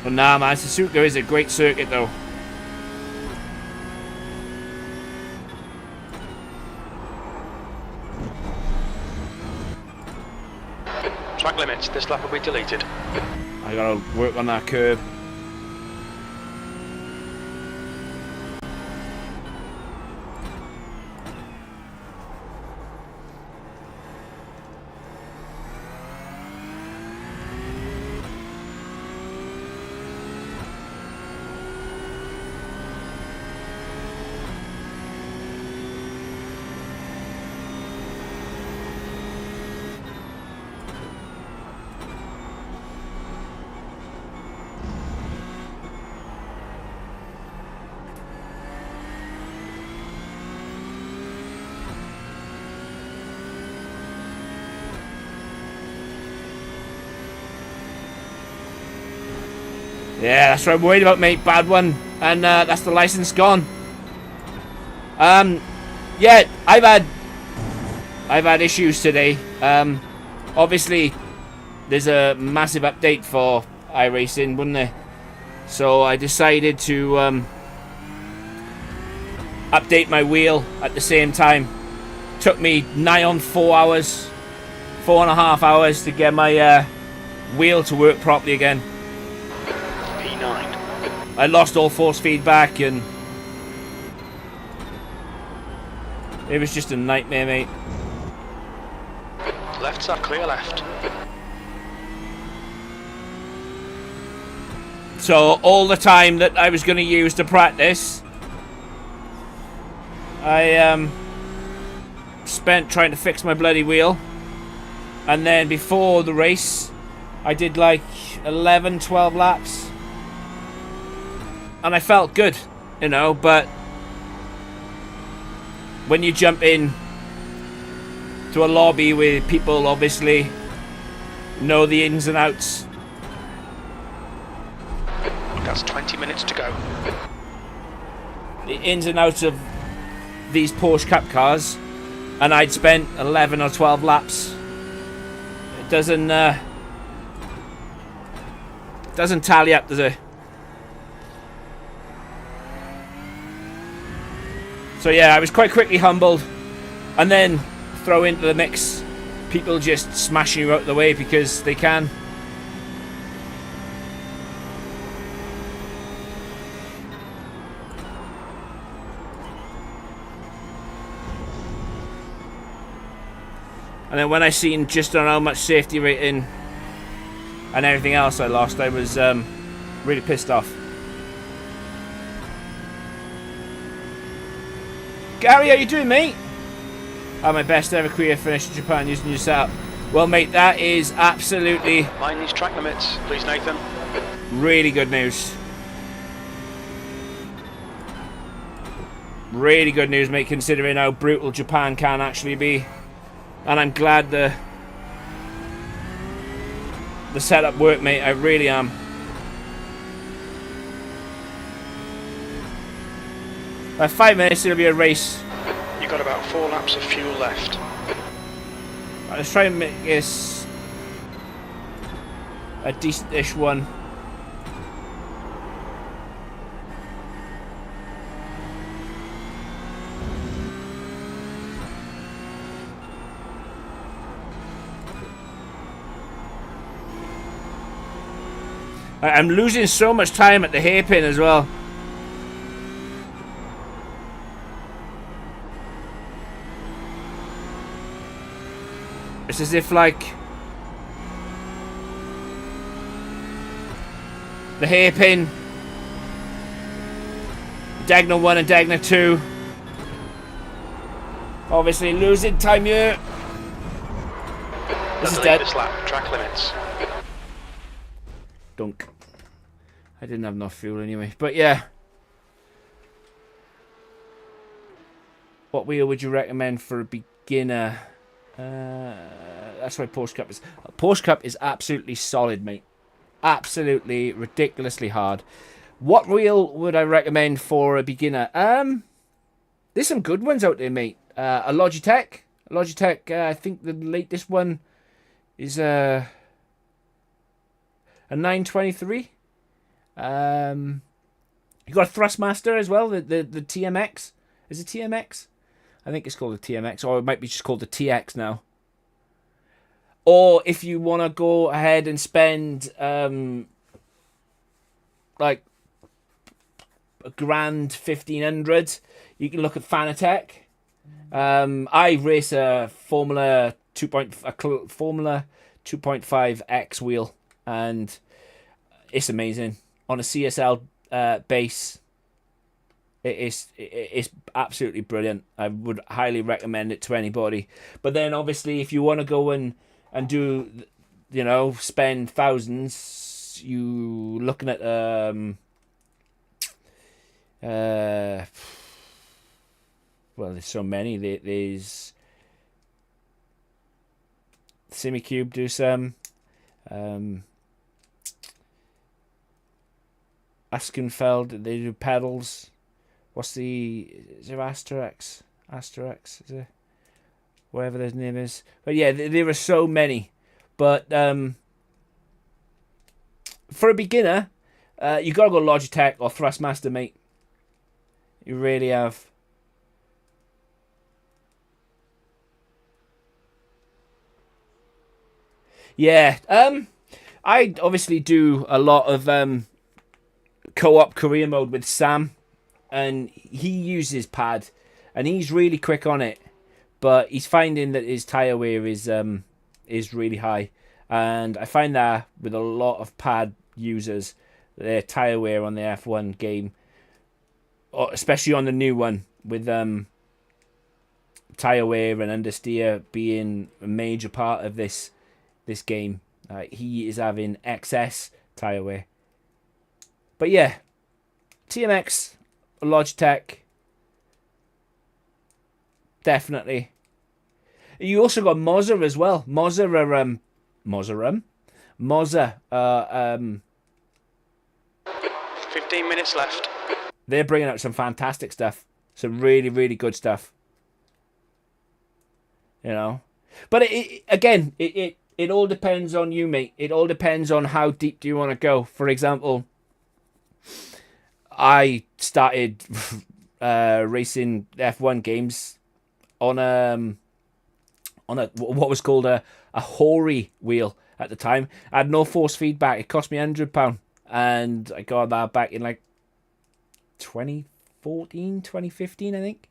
But nah, man, Suzuka is a great circuit though. Track limits. This lap will be deleted. I gotta work on that curb. Yeah, that's what I'm worried about, mate. Bad one. And that's the license gone. Yeah, I've had issues today. Obviously, there's a massive update for iRacing, wasn't there? So I decided to update my wheel at the same time. Took me nigh on 4 hours, 4.5 hours to get my wheel to work properly again. I lost all force feedback and it was just a nightmare, mate. Left side clear left. So all the time that I was going to use to practice, I spent trying to fix my bloody wheel. And then before the race, I did like 11, 12 laps. And I felt good, you know, but when you jump in to a lobby where people obviously know the ins and outs. That's 20 minutes to go. The ins and outs of these Porsche Cup cars, and I'd spent 11 or 12 laps. It doesn't tally up, does it? So yeah, I was quite quickly humbled, and then throw into the mix people just smashing you out of the way because they can. And then when I seen just on how much safety rating and everything else I lost, I was really pissed off. Gary, how you doing, mate? Had my best ever career finish in Japan using your setup. Well, mate, that is absolutely... Mind these track limits, please, Nathan. Really good news. Really good news, mate, considering how brutal Japan can actually be. And I'm glad the setup worked, mate. I really am. By 5 minutes, it'll be a race. You've got about 4 laps of fuel left. Right, let's try and make this a decent-ish one. I'm losing so much time at the hairpin as well. It's as if, like, the hairpin, diagonal 1 and diagonal 2. Obviously losing time here. This is dead. This lap, track limits. Dunk. I didn't have enough fuel anyway. But yeah. What wheel would you recommend for a beginner? That's why Porsche Cup is. Porsche Cup is absolutely solid, mate. Absolutely ridiculously hard. What wheel would I recommend for a beginner? There's some good ones out there, mate. A Logitech. I think the latest one is a 923. You got a Thrustmaster as well. The TMX. Is it TMX? I think it's called the TMX, or it might be just called the TX now. Or if you want to go ahead and spend like $1,500, you can look at Fanatec. I race a Formula 2.5X wheel, and it's amazing on a CSL base. It's absolutely brilliant. I would highly recommend it to anybody. But then obviously if you want to go and do, you know, spend thousands, you looking at well, there's so many. There's Simicube do some, Askenfeld, they do pedals. What's is there Asterex? Asterex, is it? Whatever their name is. But yeah, there are so many. But for a beginner, you got to go Logitech or Thrustmaster, mate. You really have. Yeah, I obviously do a lot of co-op career mode with Sam. And he uses pad, and he's really quick on it, but he's finding that his tire wear is really high, and I find that with a lot of pad users, their tire wear on the F1 game, especially on the new one, with tire wear and understeer being a major part of this game, he is having excess tire wear. But yeah, TMX. Logitech, definitely. You also got Mozza as well. Mozza. 15 minutes left. They're bringing out some fantastic stuff. Some really, really good stuff. You know, but it all depends on you, mate. It all depends on how deep do you want to go. For example, I started racing F1 games on a what was called a Hori wheel at the time. I had no force feedback. It cost me £100, and I got that back in like 2014, 2015, I think.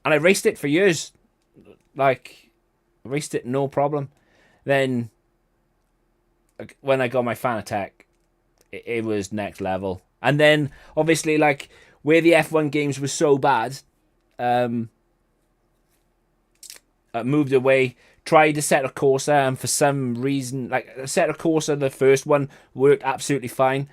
And I raced it for years. Like, raced it no problem. Then, when I got my Fanatec, it was next level. And then, obviously, like, where the F1 games were so bad, I moved away, tried to set a Corsa, and for some reason, like, I set a Corsa, the first one, worked absolutely fine.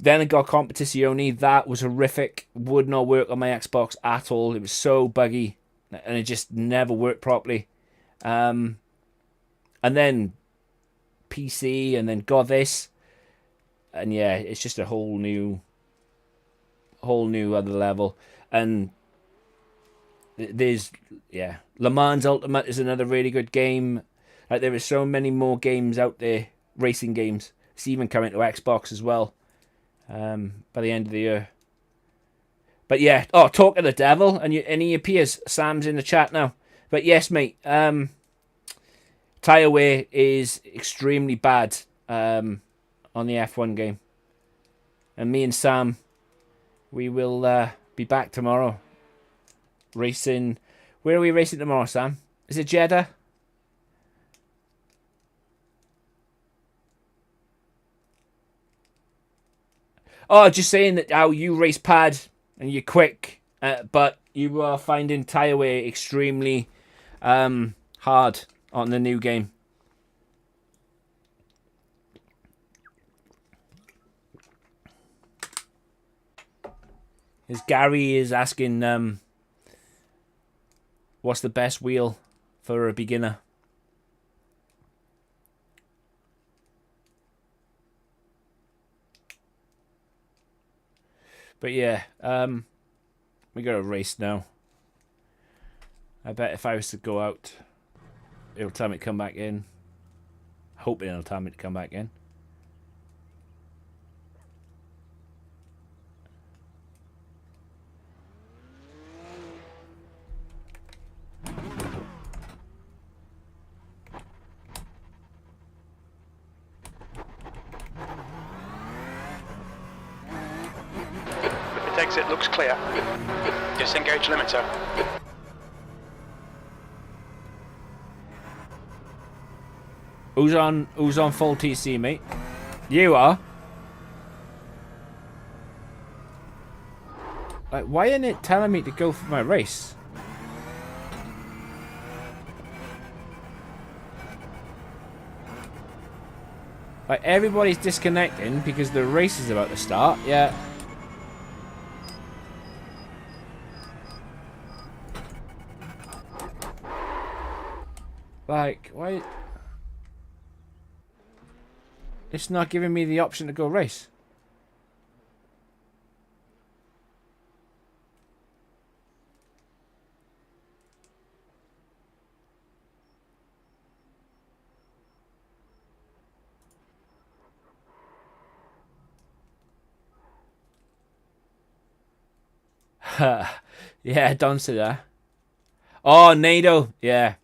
Then I got Competizione. That was horrific. Would not work on my Xbox at all. It was so buggy, and it just never worked properly. And then PC, and then got this, and yeah, it's just a whole new other level. And there's Le Mans Ultimate is another really good game. Like, there are so many more games out there, racing games. It's even coming to Xbox as well. By the end of the year. But yeah, talk of the devil, and he appears. Sam's in the chat now. But yes, mate, tyre wear is extremely bad on the F1 game. And me and Sam, we will be back tomorrow racing. Where are we racing tomorrow, Sam? Is it Jeddah? Oh, just saying that how you race pad and you're quick, but you are finding tyre wear extremely hard on the new game. As Gary is asking, what's the best wheel for a beginner? But yeah, we got a race now. I bet if I was to go out, it'll tell me to come back in. Hoping it'll tell me to come back in. Exit looks clear. Disengage limiter. Who's on full TC, mate? You are. Like, why isn't it telling me to go for my race? Like, everybody's disconnecting because the race is about to start. Yeah. Like, why? It's not giving me the option to go race. Yeah, don't say that. Oh, NATO. Yeah.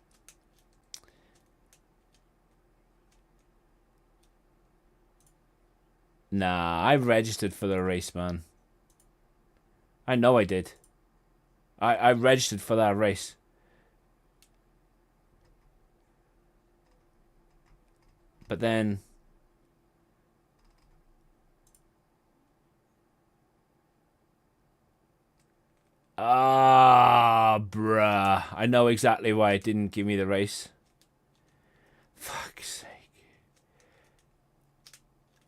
Nah, I registered for the race, man. I know I did. I registered for that race. But then... Ah, bruh. I know exactly why it didn't give me the race. Fuck's sake.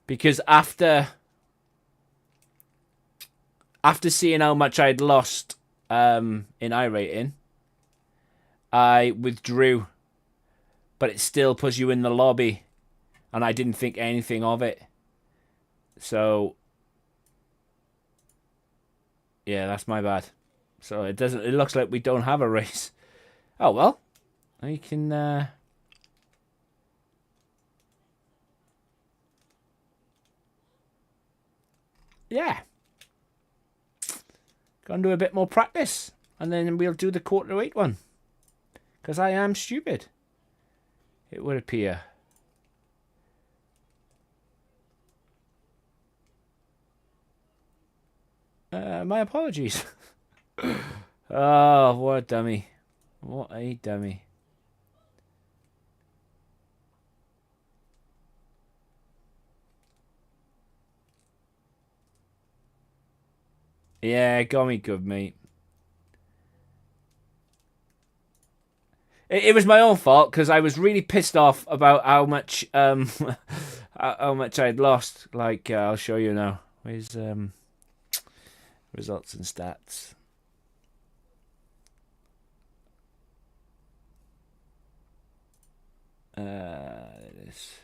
Because after seeing how much I'd lost in iRating, I withdrew, but it still puts you in the lobby, and I didn't think anything of it. So yeah, that's my bad. So it looks like we don't have a race. Oh well, I can yeah, go and do a bit more practice, and then we'll do the Q8 one, because I am stupid, it would appear. My apologies. Oh, what a dummy. What a dummy. Yeah, got me good, mate. It was my own fault, because I was really pissed off about how much how much I'd lost. Like, I'll show you now. Where's results and stats? It is.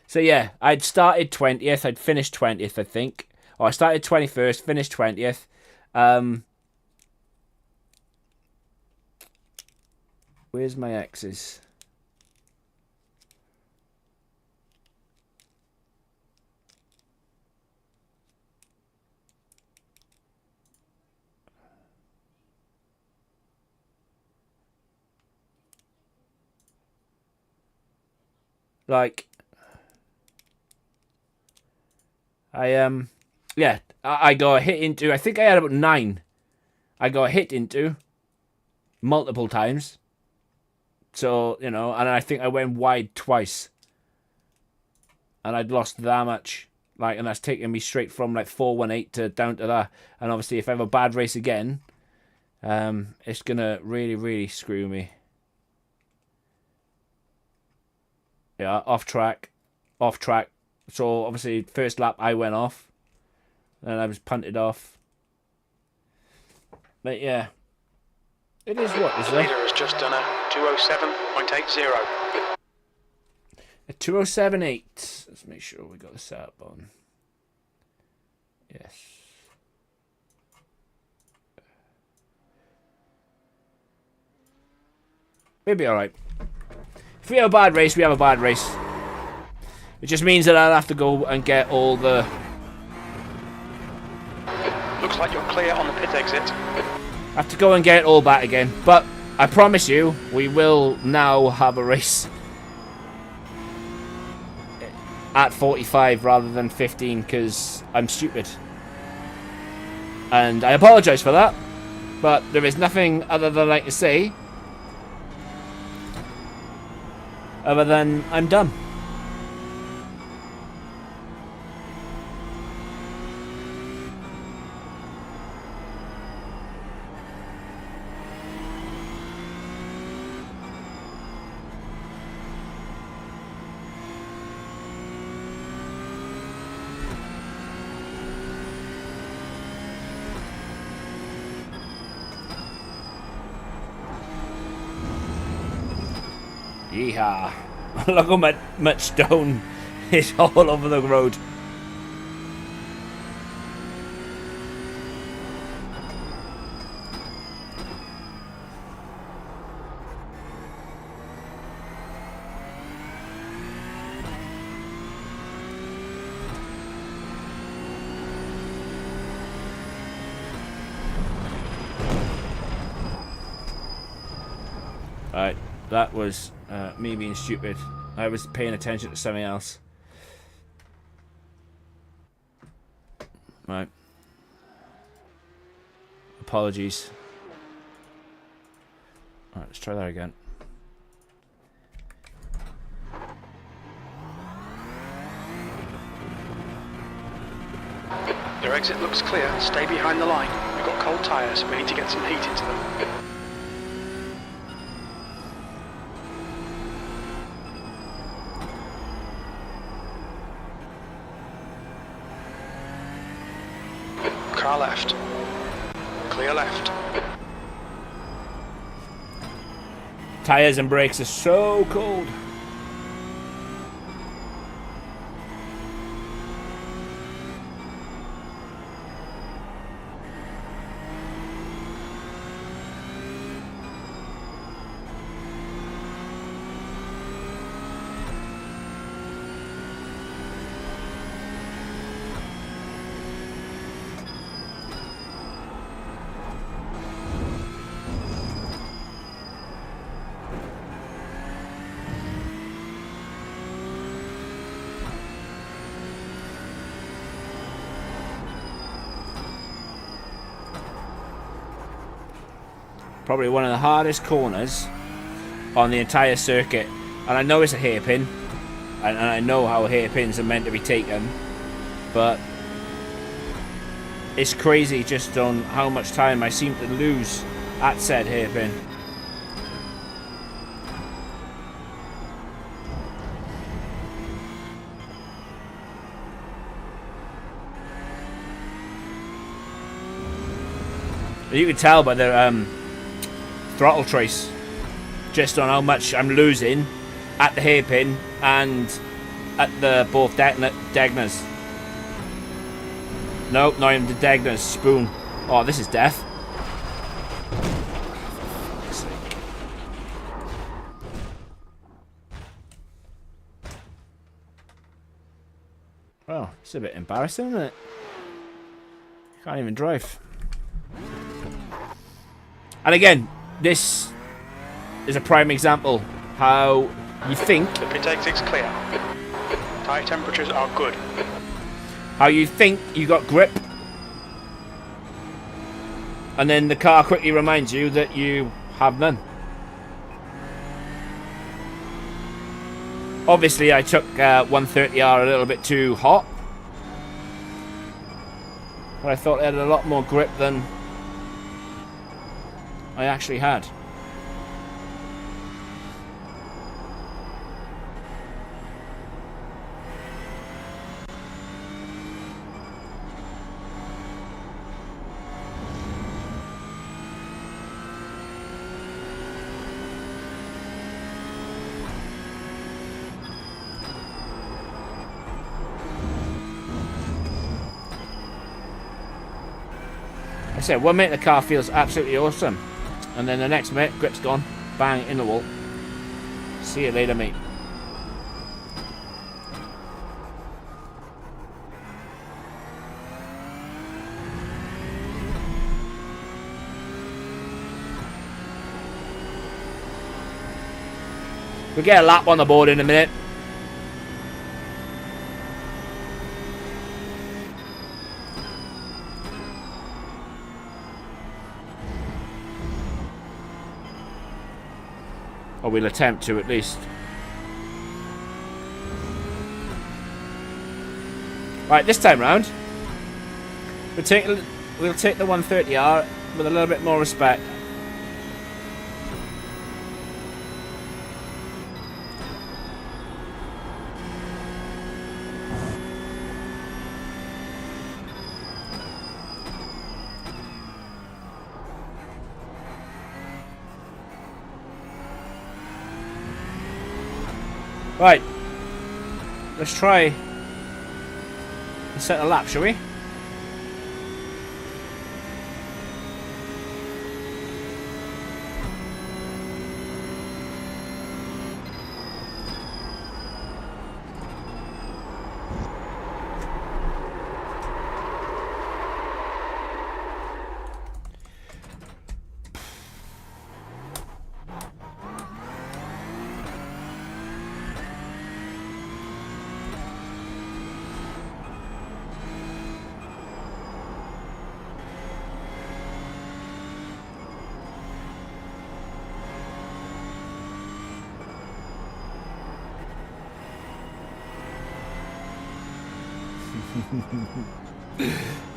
So yeah, I'd started 20th. I'd finished 20th, I think. Or I started 21st, finished 20th. Where's my X's? Like, yeah, I got hit into, I think I had about 9. I got hit into multiple times. So, you know, and I think I went wide twice. And I'd lost that much. Like, and that's taken me straight from like 418 to down to that. And obviously, if I have a bad race again, it's gonna really, really screw me. Yeah, off track. So obviously, first lap I went off, and I was punted off. But yeah, it is what is the leader has just done a 207.80. A 207.8. Let's make sure we got the setup on. Yes. Maybe all right. If we have a bad race, we have a bad race. It just means that I'll have to go and get all the... Looks like you're clear on the pit exit. I have to go and get it all back again. But I promise you, we will now have a race at 45 rather than 15, because I'm stupid. And I apologise for that. But there is nothing other than I can say other than I'm dumb. Yeehaw. Look how much stone is all over the road. Alright, that was me being stupid. I was paying attention to something else. Right. Apologies. Alright, let's try that again. Your exit looks clear. Stay behind the line. We've got cold tyres. We need to get some heat into them. Car left. Clear left. Tires and brakes are so cold. Probably one of the hardest corners on the entire circuit. And I know it's a hairpin, and I know how hairpins are meant to be taken, but it's crazy just on how much time I seem to lose at said hairpin. You can tell by the throttle trace just on how much I'm losing at the hairpin and at the both Dagners. Nope, not even the Dagners. Spoon. Oh, this is death. Well, it's a bit embarrassing, isn't it? Can't even drive. And again, this is a prime example how you think The pit exit's clear. Tyre temperatures are good. how you think you got grip, and then the car quickly reminds you that you have none. Obviously I took 130R a little bit too hot, but I thought it had a lot more grip than I actually had. I said, one minute the car feels absolutely awesome, and then the next minute, grip's gone, bang, in the wall. See you later, mate. We'll get a lap on the board in a minute. Or we'll attempt to, at least. Right, this time round, we'll take the 130R with a little bit more respect. Right, let's try and set a lap, shall we?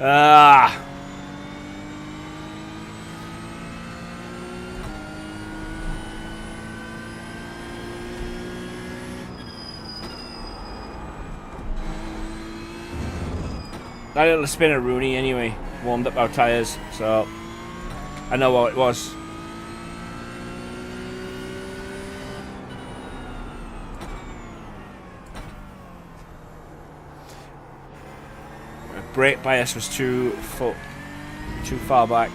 Ah. That little spinner Rooney anyway warmed up our tyres, so I know what it was. brake bias was too far back.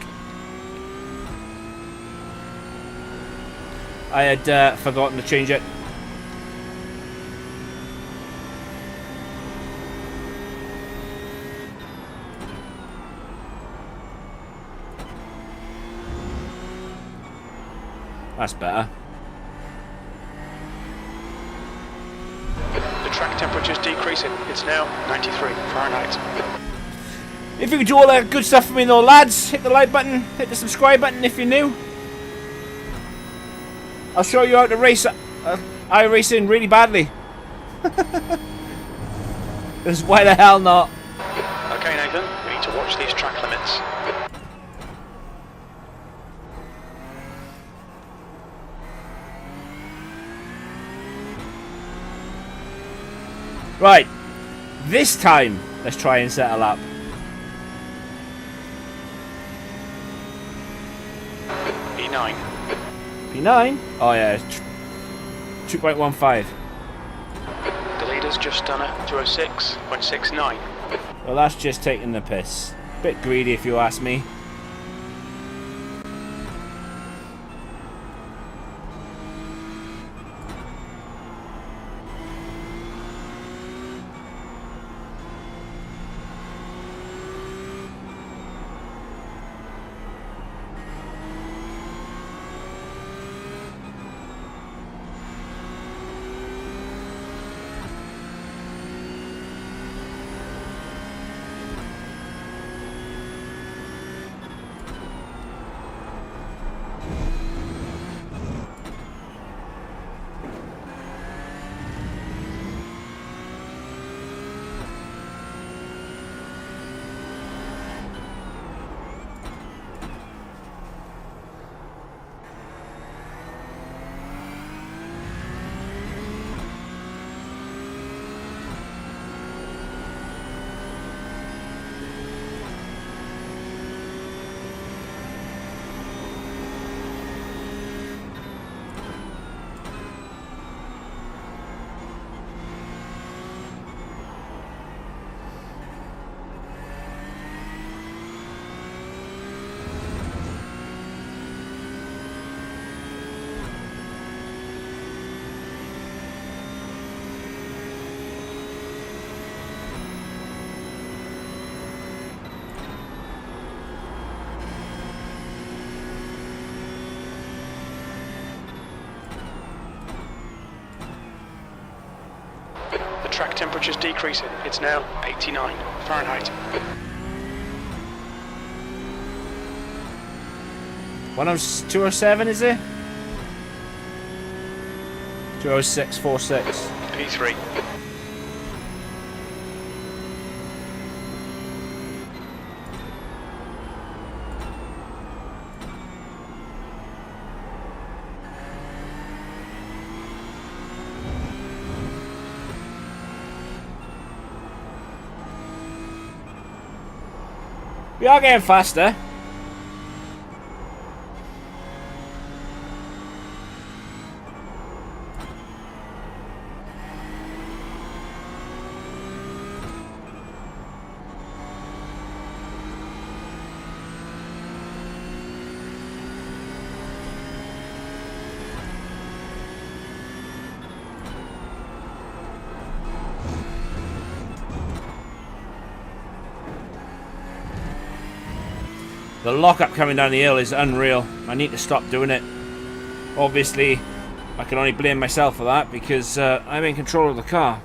I had forgotten to change it. That's better. The track temperature's decreasing. It's now 93 Fahrenheit. If you could do all that good stuff for me though, lads, hit the like button, hit the subscribe button if you're new. I'll show you how to race iRacing really badly. Because why the hell not? Okay, Nathan, we need to watch these track limits. Right, this time, let's try and settle up. P9. P9? Oh yeah, 2.15. The leader's just done a 206.69. Well, that's just taking the piss. Bit greedy if you ask me. The track temperature's decreasing. It's now 89 Fahrenheit. 207 is it? 206.46. P3. We are getting faster. The lockup coming down the hill is unreal. I need to stop doing it. Obviously, I can only blame myself for that because I'm in control of the car.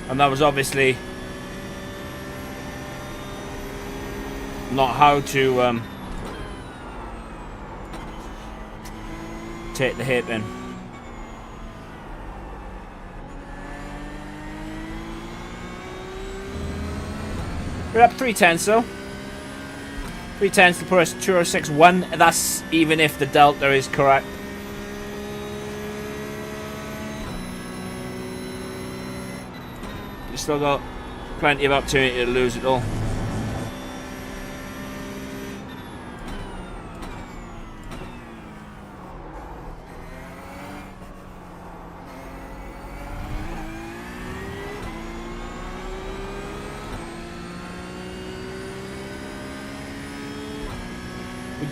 And that was obviously not how to take the hit in. We're up 3/10 so. 3/10 to put us 206.1. That's even if the delta is correct. You still got plenty of opportunity to lose it all.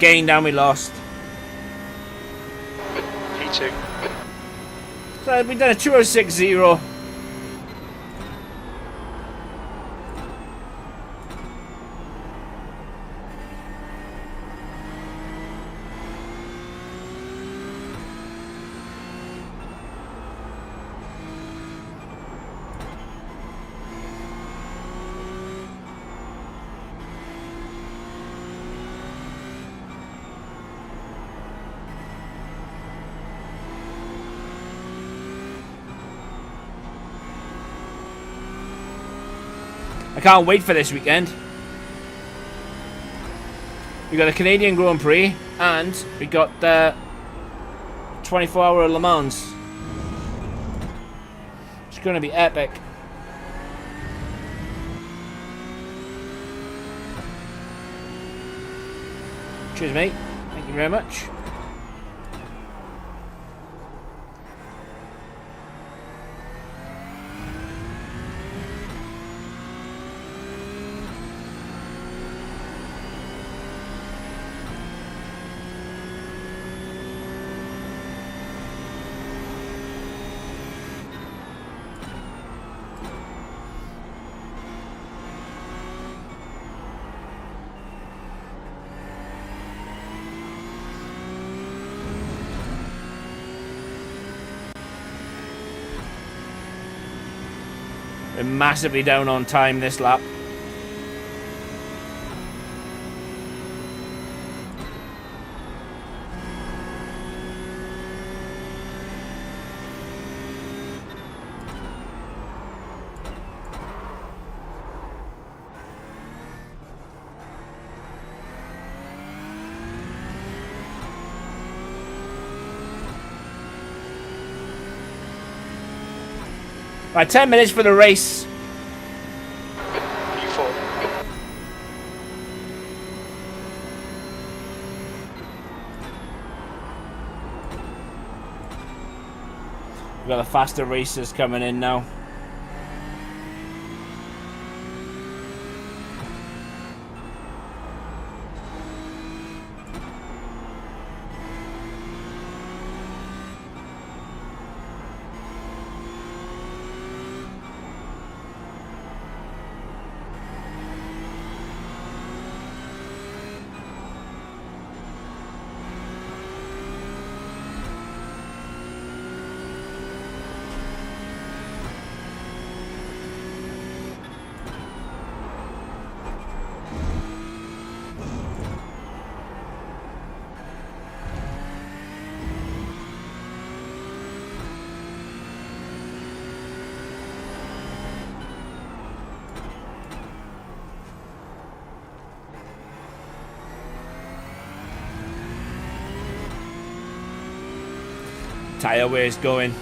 gained and we lost. P2. So we've done a 206.0. I can't wait for this weekend. We got the Canadian Grand Prix and we got the 24-hour Le Mans. It's going to be epic. Cheers, mate. Thank you very much. We're massively down on time this lap. Right, 10 minutes for the race. P4. We've got the faster racers coming in now. Tyre wear's going.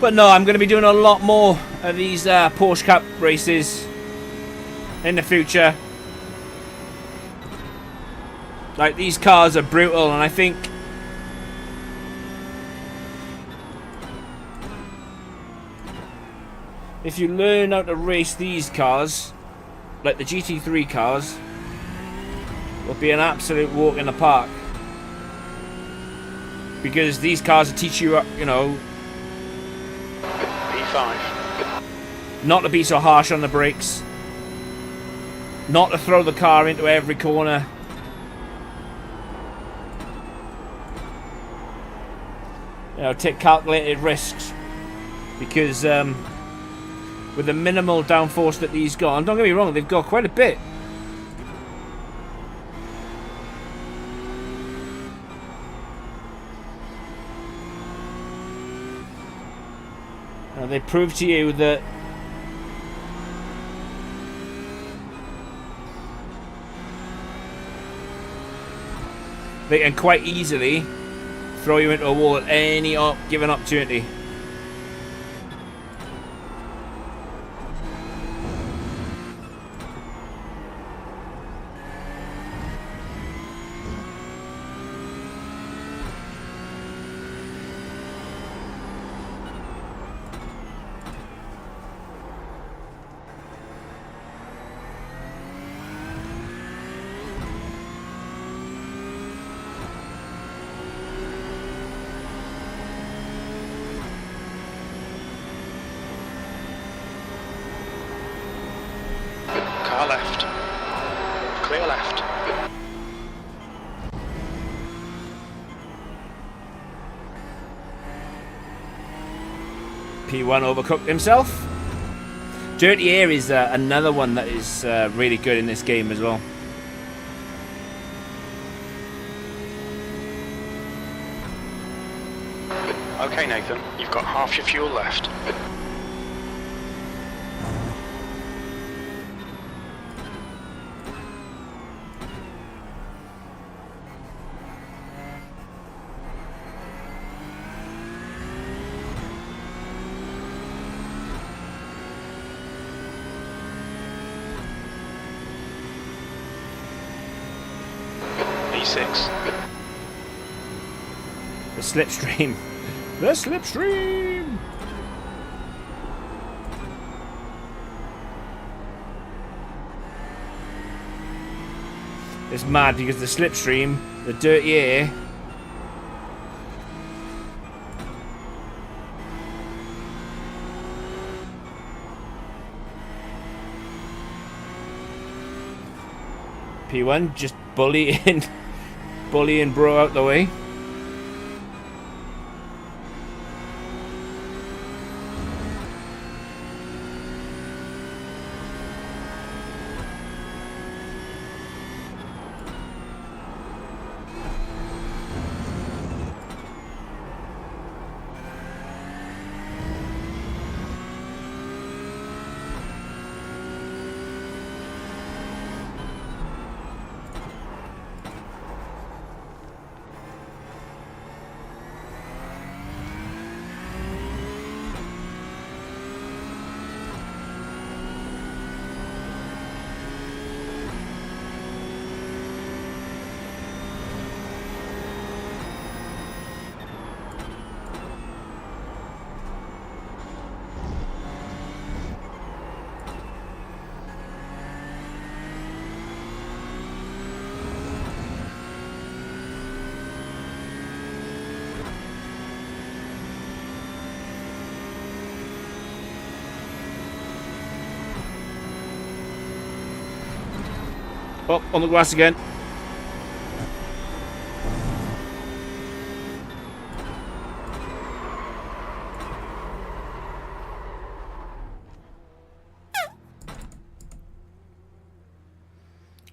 But no, I'm going to be doing a lot more of these Porsche Cup races in the future. Like, these cars are brutal, and I think if you learn how to race these cars, like the GT3 cars, it'll be an absolute walk in the park. Because these cars will teach you, you know, not to be so harsh on the brakes, not to throw the car into every corner. You know, take calculated risks, because with the minimal downforce that these got, and don't get me wrong, they've got quite a bit. They prove to you that they can quite easily throw you into a wall at any given opportunity. car left. Clear left. P1 overcooked himself. Dirty Air is another one that is really good in this game as well. Okay, Nathan, you've got half your fuel left. E6. The slipstream. The slipstream! It's mad because the slipstream, the dirty air, P1 just bullying bro out the way. Oh, on the grass again.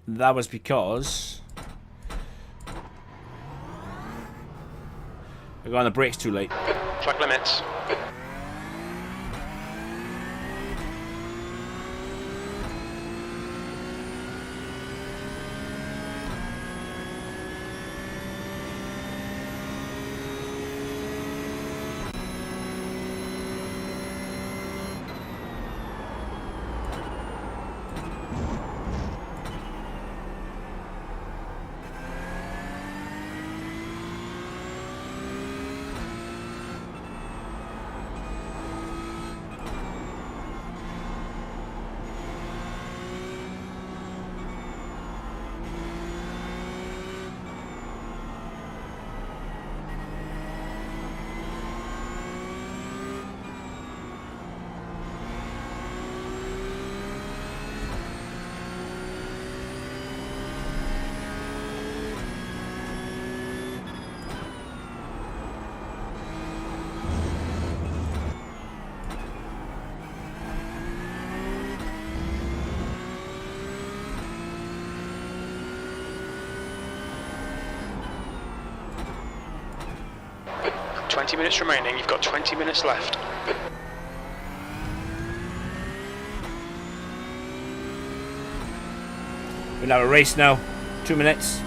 That was because I got on the brakes too late. Track limits. "20 minutes remaining, you've got 20 minutes left." We'll have a race now. 2 minutes.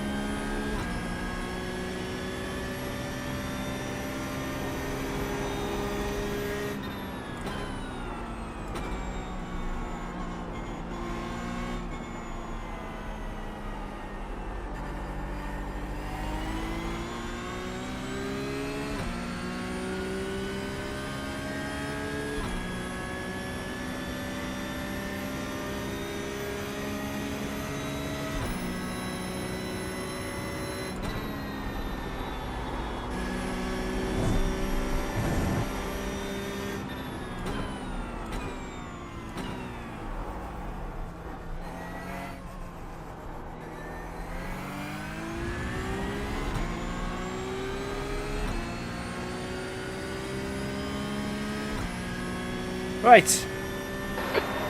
Right.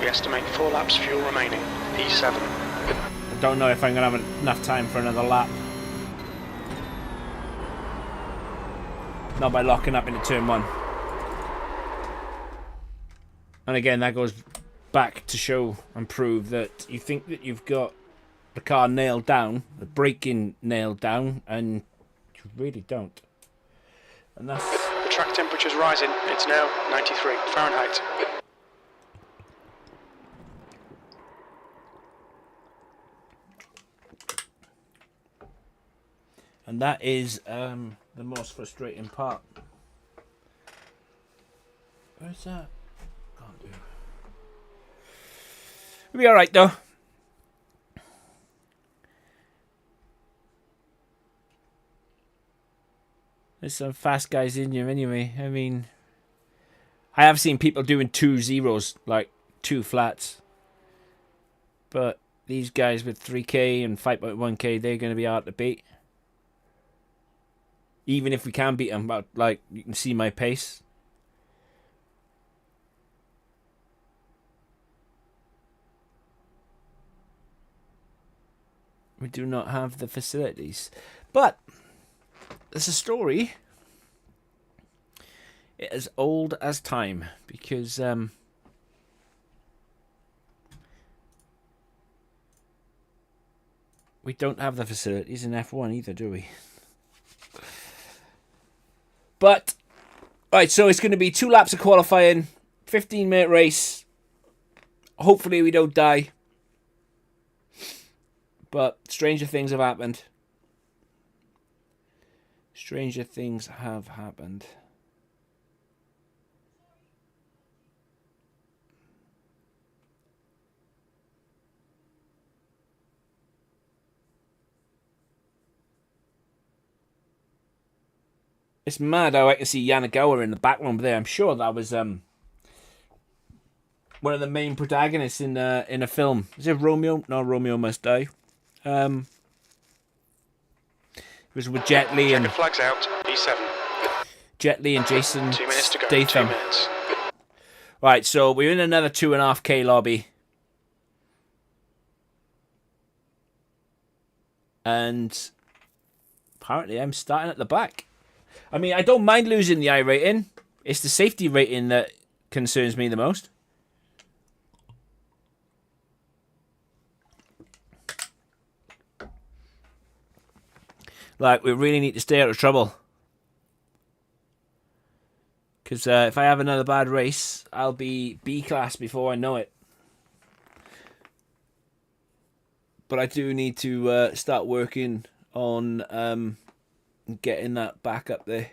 We estimate 4 laps fuel remaining. P7. I don't know if I'm going to have enough time for another lap. Not by locking up into turn 1. And again, that goes back to show and prove that you think that you've got the car nailed down, the braking nailed down, and you really don't. And that's... The track temperature's rising. It's now 93 Fahrenheit. And that is the most frustrating part. Where's that? Can't do. We'll be alright though. There's some fast guys in here anyway. I mean, I have seen people doing 2 zeros, like 2 flats. But these guys with 3k and 5.1k, they're going to be hard to beat. Even if we can beat them, but like you can see my pace. We do not have the facilities. But there's a story. It is old as time because we don't have the facilities in F1 either, do we? But right, so it's going to be 2 laps of qualifying, 15-minute race. Hopefully we don't die. But stranger things have happened. Stranger things have happened. It's mad how I can see Yanagawa in the background there. I'm sure that was one of the main protagonists in a film. Is it Romeo? No, Romeo Must Die. It was with Jet Li and flags out. P7. Jet Li and Jason 2 minutes to go. Statham. 2 minutes. Right, so we're in another 2.5k lobby. And apparently I'm starting at the back. I mean, I don't mind losing the iRating. It's the safety rating that concerns me the most. Like, we really need to stay out of trouble. Because if I have another bad race, I'll be B-class before I know it. But I do need to start working on getting that back up there.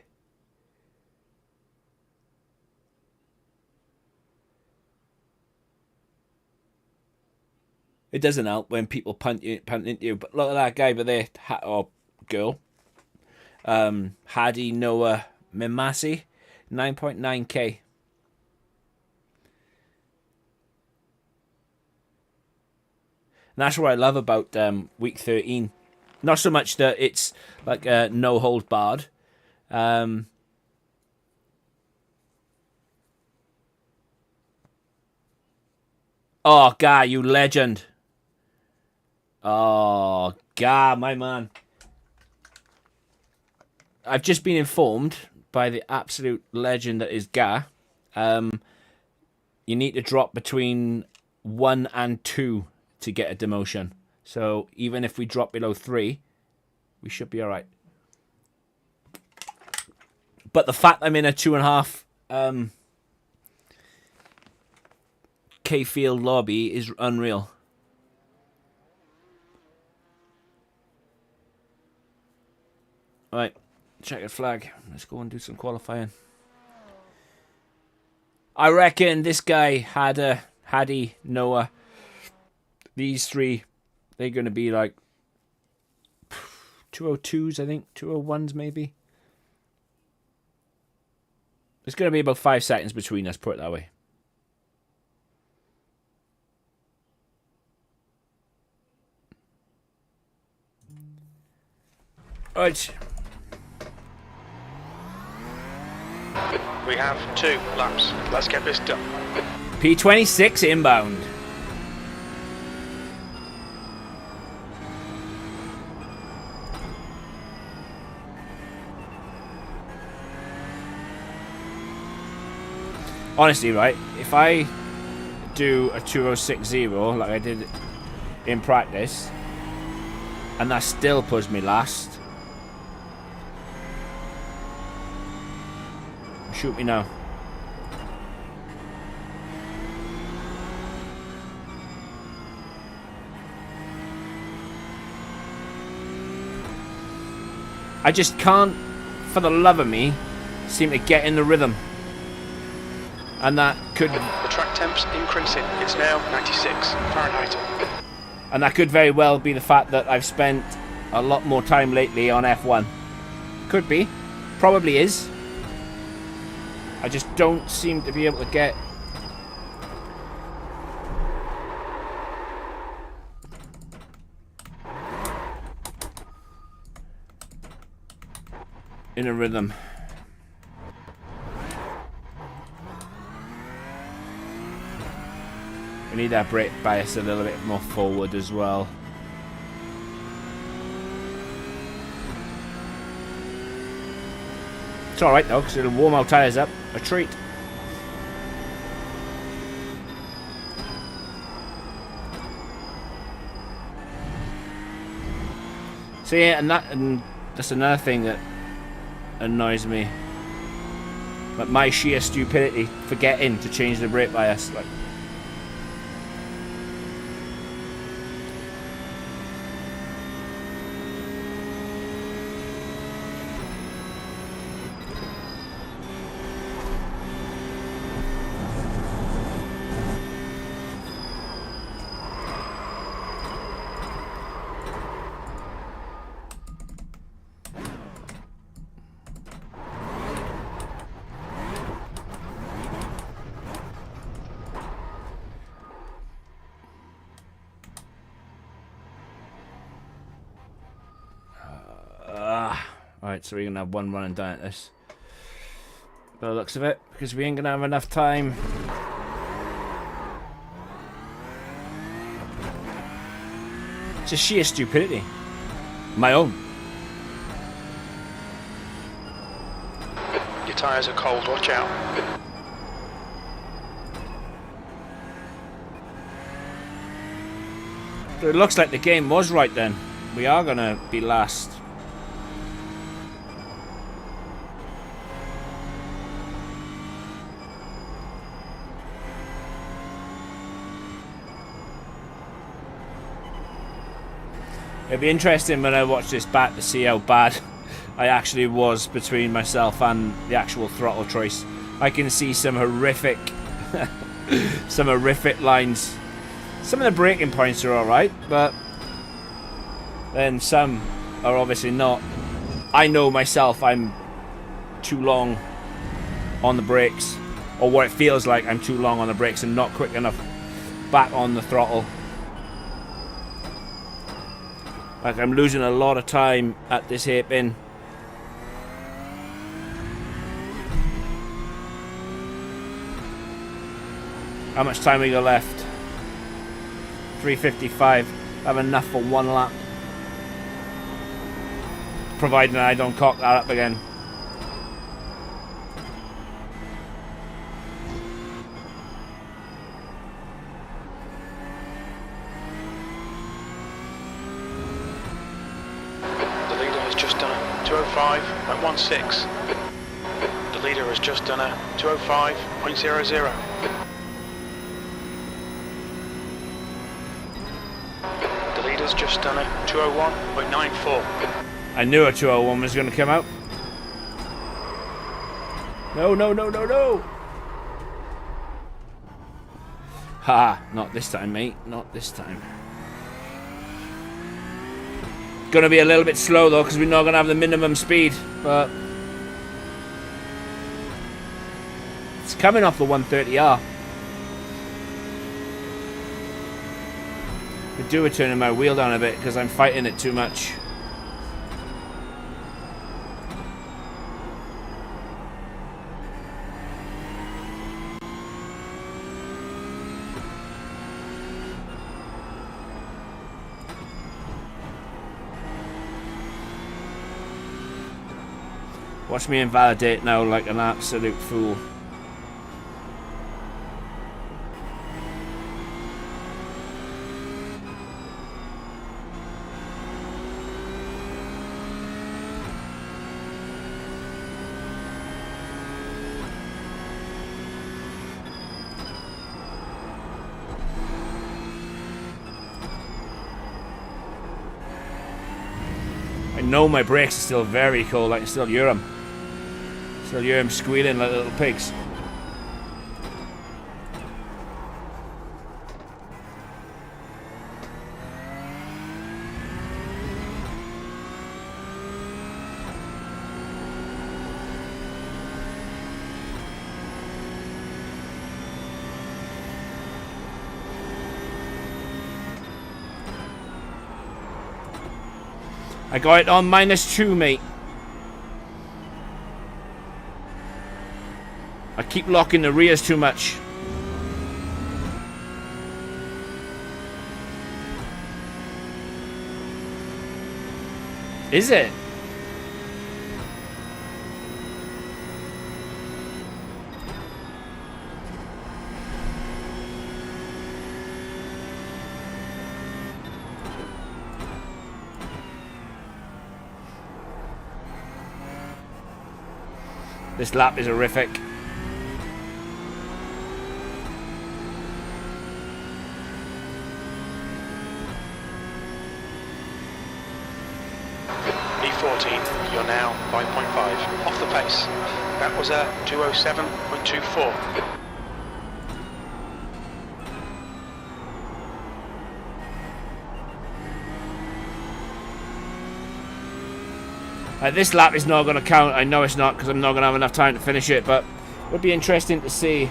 It doesn't help when people punt into you. But look at that guy over there, or girl. Hadi Noah Mimasi, 9.9k. And that's what I love about week 13. Not so much that it's like no hold barred. Oh, God, you legend. Oh, God, my man. I've just been informed by the absolute legend that is Ga. You need to drop between 1 and 2 to get a demotion. So even if we drop below 3, we should be alright. But the fact I'm in a 2.5 K field lobby is unreal. Right, checkered flag. Let's go and do some qualifying. I reckon this guy Hadi, Noah, these 3, they're going to be like 202s, I think. 201s, maybe. It's going to be about 5 seconds between us, put it that way. Right. We have 2 laps. Let's get this done. P26 inbound. Honestly, right, if I do a 206.0 like I did in practice, and that still puts me last, shoot me now. I just can't, for the love of me, seem to get in the rhythm. And that could... The track temp's increasing. It's now 96 Fahrenheit. And that could very well be the fact that I've spent a lot more time lately on F1. Could be. Probably is. I just don't seem to be able to get... in a rhythm. We need our brake bias a little bit more forward as well. It's alright though, because it'll warm our tyres up. A treat. So yeah, and that's another thing that annoys me. Like my sheer stupidity forgetting to change the brake bias. Like, Alright, so we're going to have one running down at this. By the looks of it, because we ain't going to have enough time. It's just sheer stupidity. My own. Your tyres are cold, watch out. So it looks like the game was right then. We are going to be last. It'd be interesting when I watch this back to see how bad I actually was between myself and the actual throttle choice. I can see some horrific some horrific lines. Some of the braking points are alright, but then some are obviously not. I know myself I'm too long on the brakes, or what it feels like I'm too long on the brakes and not quick enough back on the throttle. Like I'm losing a lot of time at this hairpin. How much time we got left? 3:55. I have enough for one lap. Providing I don't cock that up again. The leader has just done a 205.16. The leader has just done a 205.00. The leader's just done a 201.94. I knew a 201 was going to come out. No, no, no, no, no. Ha, not this time, mate. Not this time. Gonna be a little bit slow though, because we're not gonna have the minimum speed, but it's coming off the 130R. Could do with turning my wheel down a bit because I'm fighting it too much. Watch me invalidate now like an absolute fool. I know my brakes are still very cold. I can still hear them. Still hear them squealing like little pigs. I got it on -2, mate. I keep locking the rears too much. Is it? This lap is horrific. E14, you're now 5.5 off the pace. That was a 207.24. This lap is not going to count. I know it's not because I'm not going to have enough time to finish it, but it would be interesting to see.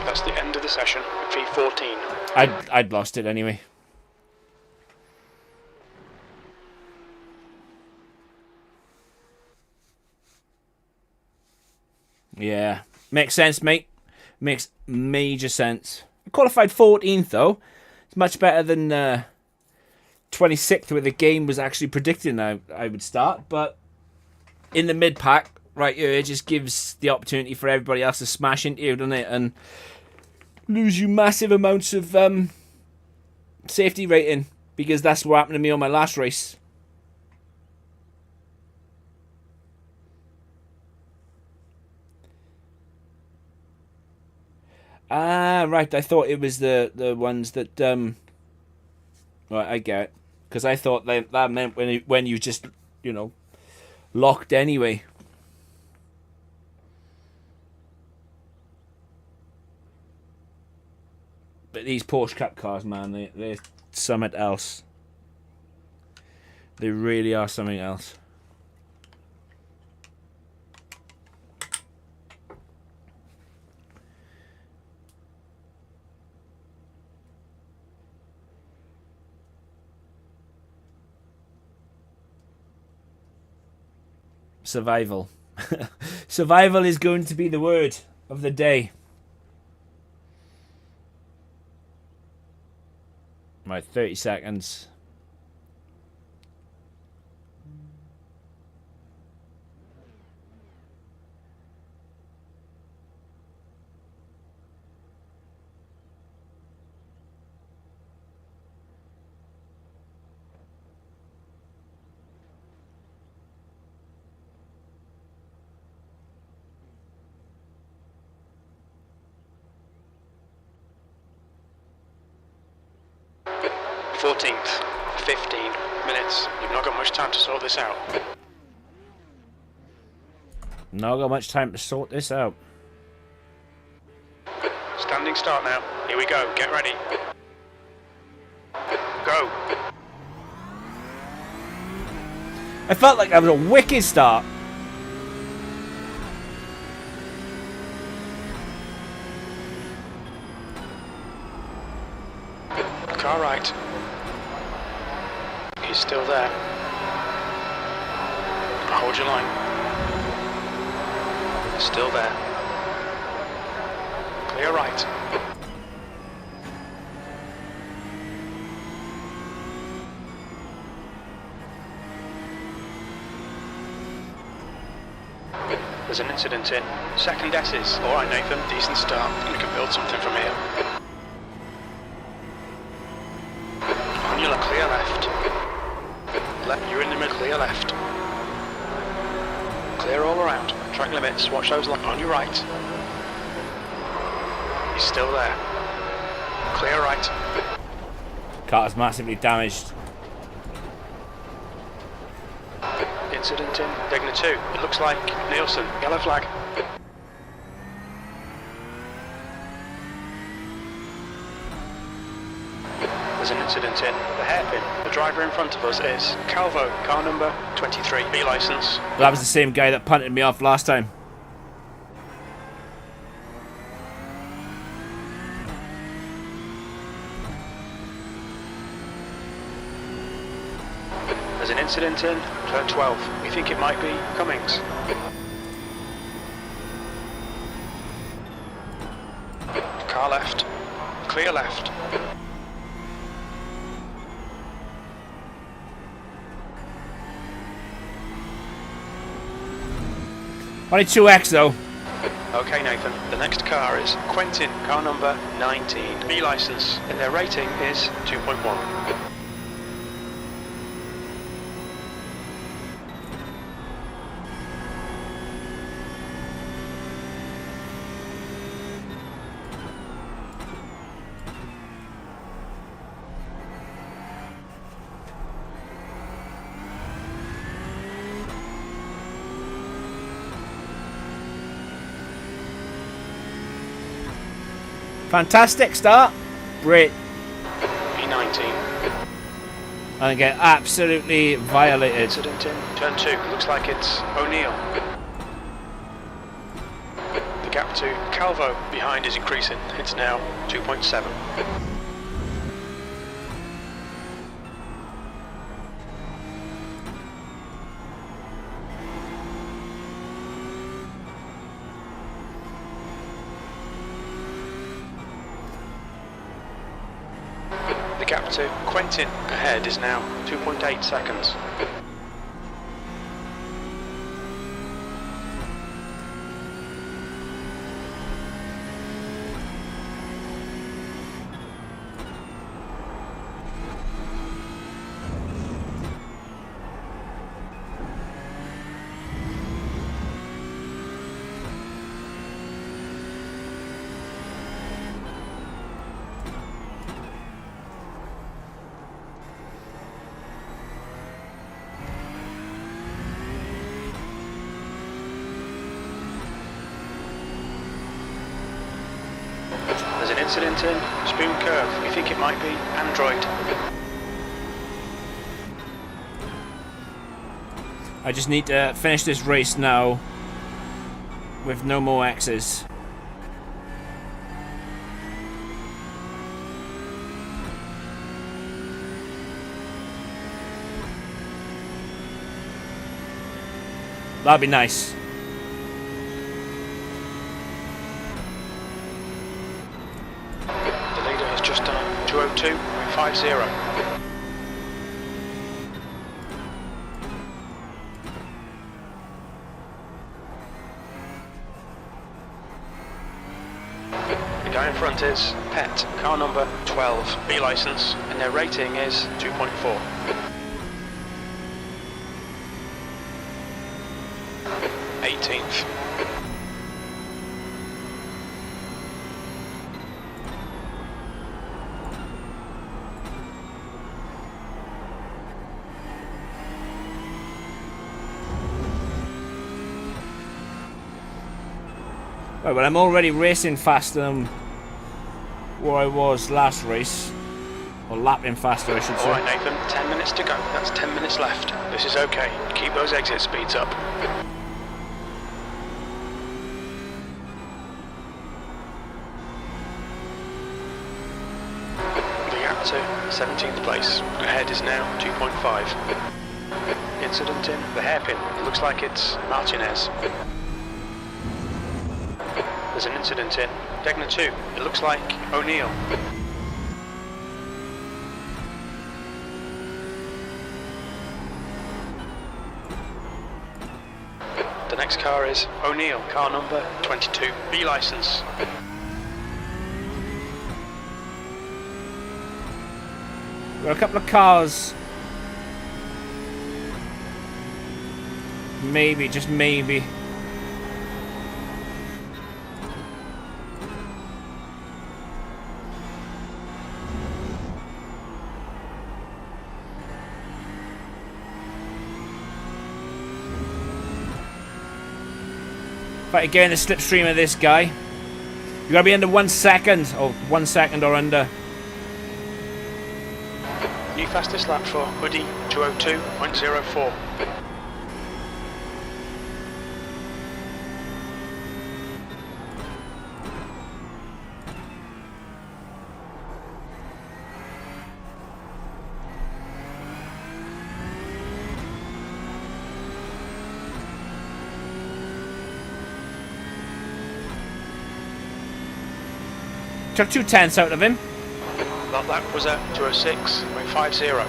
That's the end of the session, V14. I'd lost it anyway. Yeah, makes sense, mate. Makes major sense. I qualified 14th though. It's much better than 26th, where the game was actually predicting I would start. But in the mid pack, right here, it just gives the opportunity for everybody else to smash into you, doesn't it? And lose you massive amounts of safety rating, because that's what happened to me on my last race. Ah, right. I thought it was the ones that right, I get it, because I thought that meant when you just, you know, locked anyway. But these Porsche Cup cars, man, they're something else. They really are something else. Survival. Survival is going to be the word of the day. Right, 30 seconds. th 15 minutes. You've not got much time to sort this out. Not got much time to sort this out. Standing start now. Here we go. Get ready. Go. I felt like that was a wicked start. car right. He's still there. Hold your line. Still there. Clear right. There's an incident in second S's. Alright Nathan, decent start. We can build something from here. On your clear left. You're in the middle, clear left. Clear all around. Track limits, watch those on your right. He's still there. Clear right. Car's massively damaged. Incident in Degner 2. It looks like Nielsen. Yellow flag. There's an incident in the hairpin. The driver in front of us is Calvo, car number 23, B license. That was the same guy that punted me off last time. There's an incident in turn 12. We think it might be Cummings. Car left. Clear left. Only 2x though. Okay Nathan, the next car is Quentin, car number 19, B license, and their rating is 2.1. Fantastic start. Great. B19. And get absolutely violated. Incident in turn 2. Looks like it's O'Neill. The gap to Calvo behind is increasing. It's now 2.7. The gap to Quentin ahead is now 2.8 seconds. There's an incident in Spoon Curve. We think it might be Android. I just need to finish this race now with no more X's. That'd be nice. The leader has just done 2:02.50. The guy in front is Pet, car number 12, B license, and their rating is 2.4. '18th. Right, well, I'm already racing faster than where I was last race. Or lapping faster, I should say. Alright Nathan, 10 minutes to go. That's 10 minutes left. This is okay. Keep those exit speeds up. The gap to 17th place. Ahead is now 2.5. Incident in the hairpin. It looks like it's Martinez. There's an incident in Degner 2. It looks like O'Neill. The next car is O'Neill, car number 22, B license. Got a couple of cars. Maybe, just maybe. But again, the slipstream of this guy. You gotta be under 1 second, or 1 second or under. New fastest lap for Hoodie 202.04. Took 2/10 out of him. That lap was at 206.50.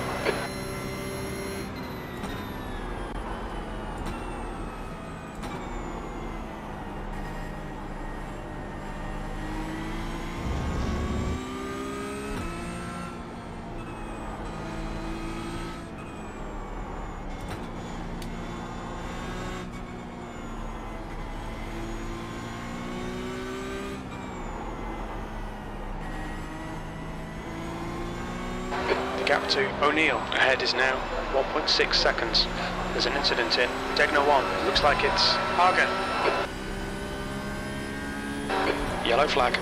Gap to O'Neill. Ahead is now 1.6 seconds. There's an incident in Degner 1. It looks like it's Hagen. Yellow flag.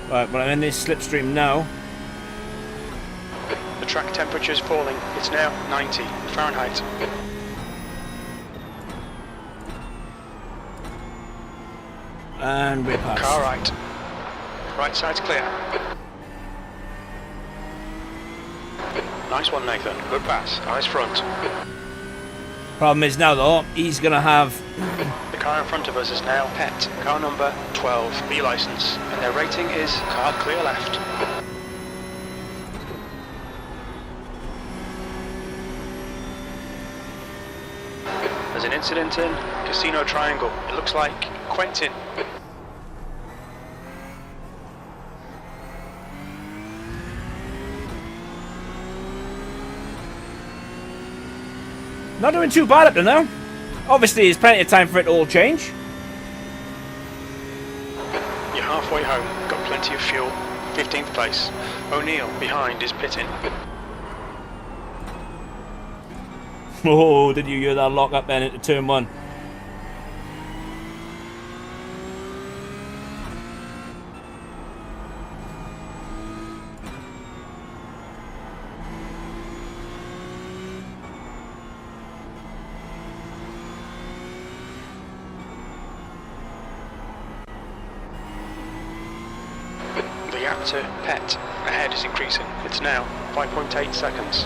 Right, well I'm in this slipstream now. The track temperature is falling. It's now 90 Fahrenheit. And we're past. Car right. Right side's clear. Nice one, Nathan. Good pass. Eyes front. Problem is now though, he's gonna have... The car in front of us is now Pet, car number 12, B license, and their rating is car clear left. There's an incident in Casino Triangle. It looks like Quentin. Not doing too bad up to now. Obviously, there's plenty of time for it to all change. You're halfway home, got plenty of fuel. 15th place. O'Neill behind is pitting. Oh, did you hear that lock up then into turn 1? The gap to Pet ahead is increasing. It's now 5.8 seconds.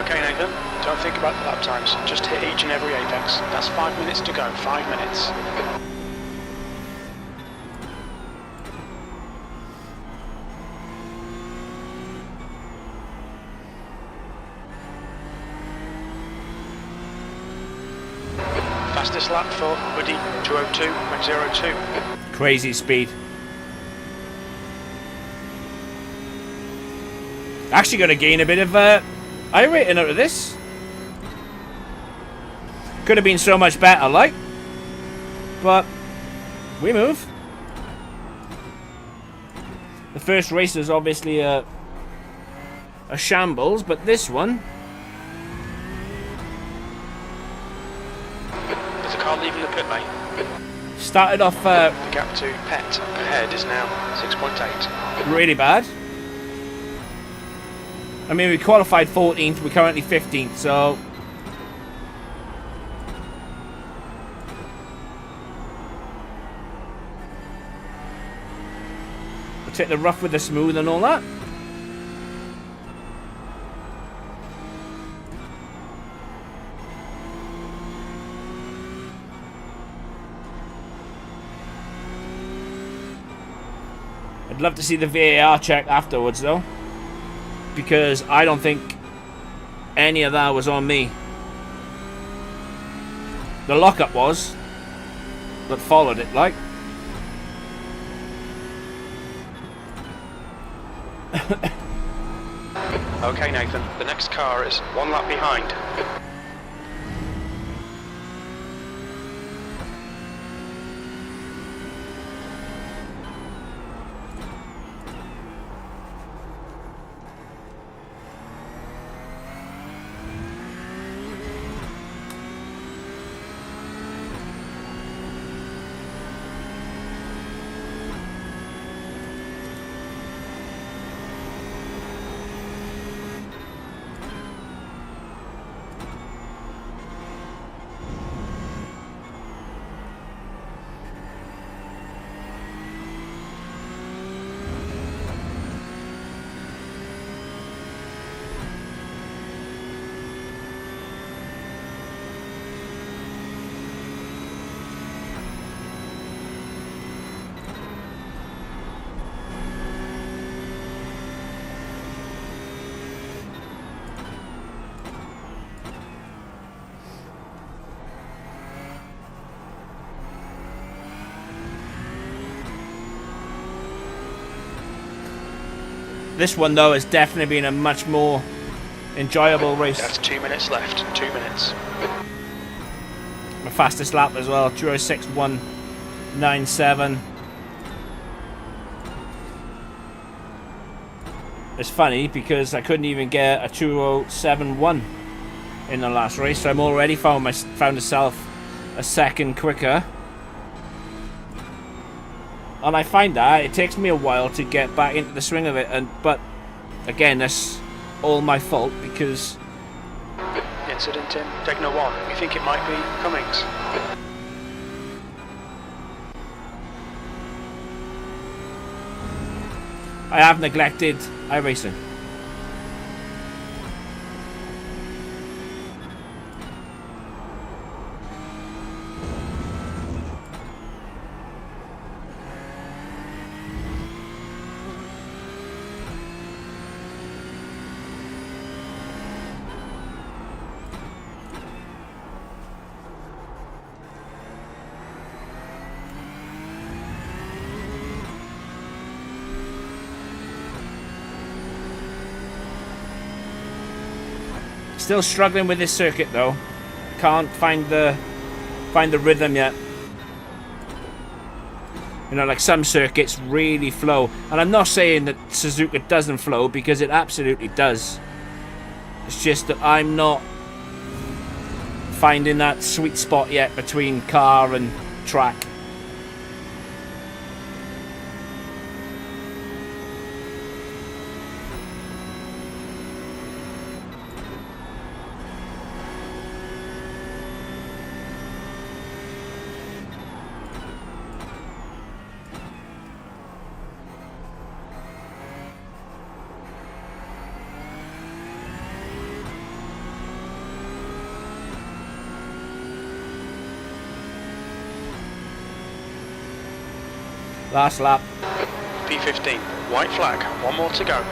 Okay, Nathan, don't think about the lap times. Just hit each and every apex. That's 5 minutes to go. 5 minutes. Fastest lap for Woody, 2:02.02. Crazy speed. Actually going to gain a bit of iRating out of this. Could have been so much better, like. But we move. The first race is obviously a shambles, but this one... There's a car leaving the pit lane. Started off... The gap to Pet ahead is now 6.8. really bad. I mean, we qualified 14th, we're currently 15th, so... we'll take the rough with the smooth and all that. I'd love to see the VAR check afterwards, though. Because I don't think any of that was on me. The lockup was, but followed it, like. Okay, Nathan, the next car is 1 lap behind. This one, though, has definitely been a much more enjoyable race. That's 2 minutes left. 2 minutes. My fastest lap as well, 2:06.197. It's funny because I couldn't even get a 2:07.1 in the last race, so I'm already found myself a second quicker. And I find that it takes me a while to get back into the swing of it, but again, that's all my fault because Incident in Degner 1. We think it might be Cummings. I have neglected iRacing. Still struggling with this circuit though. Can't find the rhythm yet. You know, like some circuits really flow. And I'm not saying that Suzuka doesn't flow, because it absolutely does. It's just that I'm not finding that sweet spot yet between car and track. Last lap. P15. White flag. 1 more to go.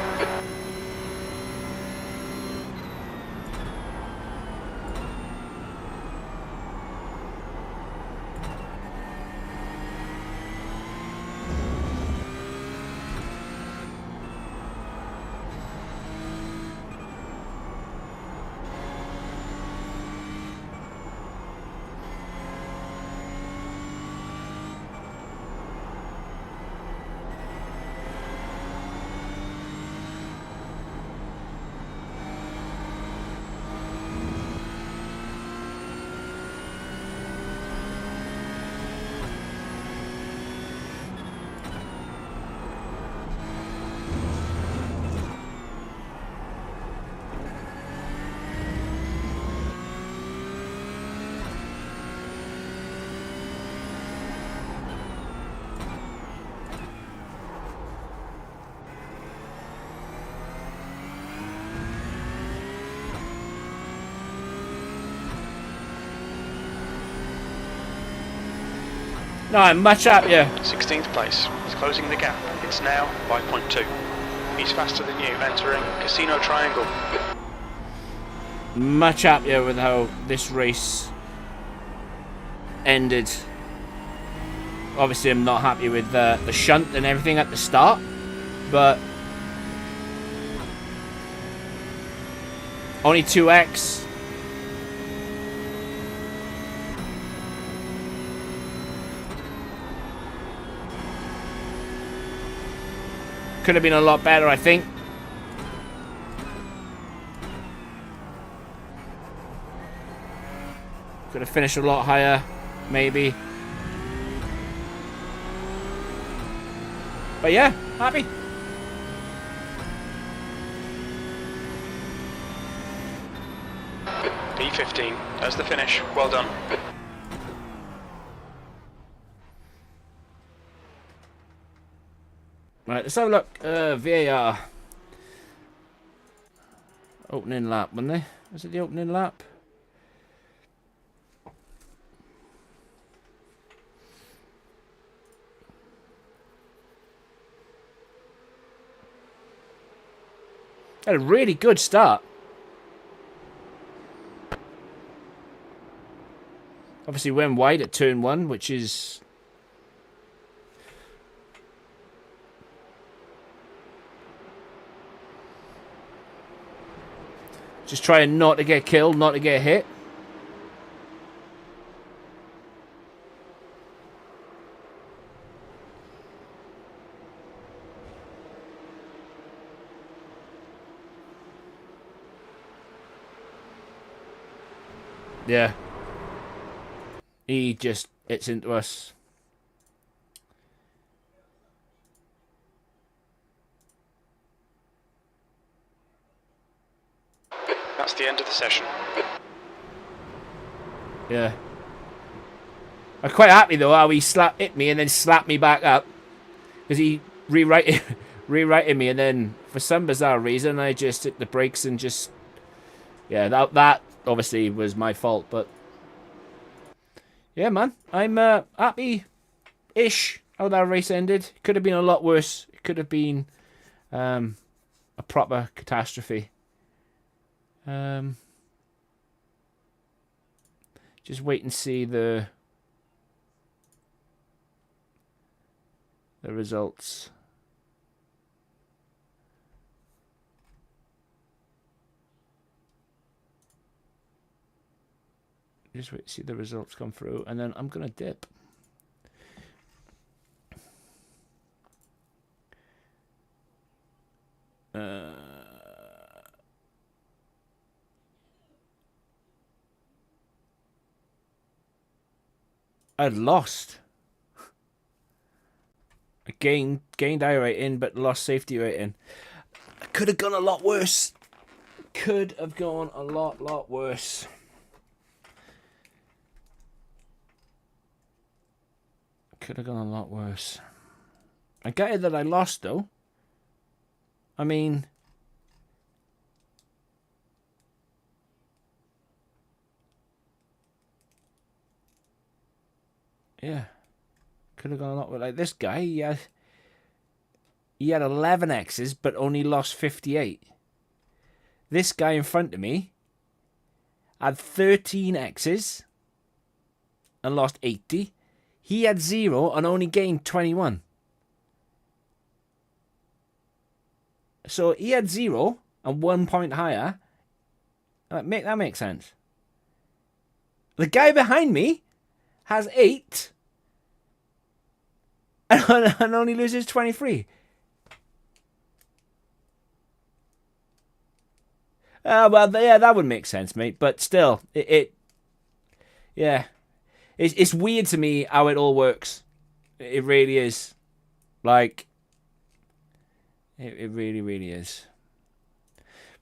No, I'm much happier. 16th place. He's closing the gap. It's now 5.2. He's faster than you, entering Casino Triangle. Much happier with how this race ended. Obviously, I'm not happy with the shunt and everything at the start, but only 2x. Could have been a lot better, I think. Could have finished a lot higher, maybe. But yeah, happy. P15 as the finish. Well done. Right, let's have a look. VAR. Opening lap, wasn't they? Was it the opening lap? Had a really good start. Obviously went wide at turn 1, which is... just trying not to get killed, not to get hit. Yeah. He just hits into us. That's the end of the session. Yeah. I'm quite happy though how he hit me and then slapped me back up. Because he rewrited me, and then for some bizarre reason I just hit the brakes and just... yeah, that obviously was my fault, but... yeah, man. I'm happy-ish how that race ended. Could have been a lot worse. It could have been a proper catastrophe. Just wait and see the results. Just wait to see the results come through, and then I'm gonna dip. I'd lost. I gained iRating, but lost safety rating. I could have gone a lot worse. Could have gone a lot worse. Could have gone a lot worse. I get it that I lost, though. I mean... yeah. Could have gone a lot worse. Like this guy, he had 11 X's, but only lost 58. This guy in front of me had 13 X's and lost 80. He had 0 and only gained 21. So he had 0 and 1 point higher. That makes sense. The guy behind me has 8 and only loses 23. Well, yeah, that would make sense, mate. But still, yeah. It's weird to me how it all works. It really is. Like, it really, really is.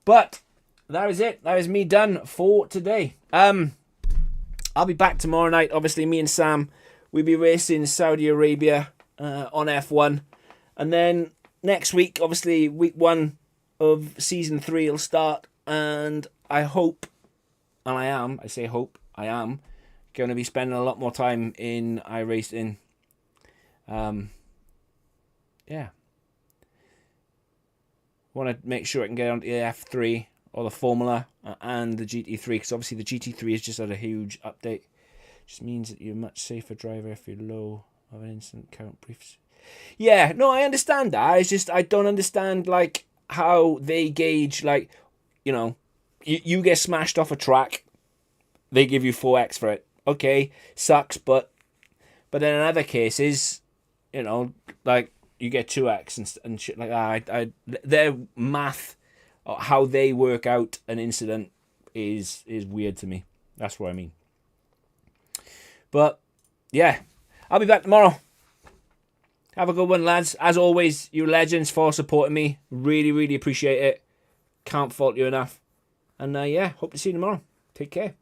But that was it. That was me done for today. I'll be back tomorrow night. Obviously, me and Sam, we'll be racing Saudi Arabia on F1. And then next week, obviously, week 1 of season 3 will start. And I hope, and I am going to be spending a lot more time in iRacing Yeah. Want to make sure I can get onto the F3 or the Formula and the GT3, because obviously the GT3 has just had a huge update. Just means that you're a much safer driver if you're low of an incident count briefs. Yeah, no, I understand that. It's just I don't understand like how they gauge, like, you know, you get smashed off a track, they give you 4x for it. Okay, sucks, but then in other cases, you know, like you get 2x and shit like that. Their math, how they work out an incident is weird to me. That's what I mean. But yeah, I'll be back tomorrow. Have a good one, lads. As always, you legends for supporting me. Really, really appreciate it. Can't fault you enough. And yeah, hope to see you tomorrow. Take care.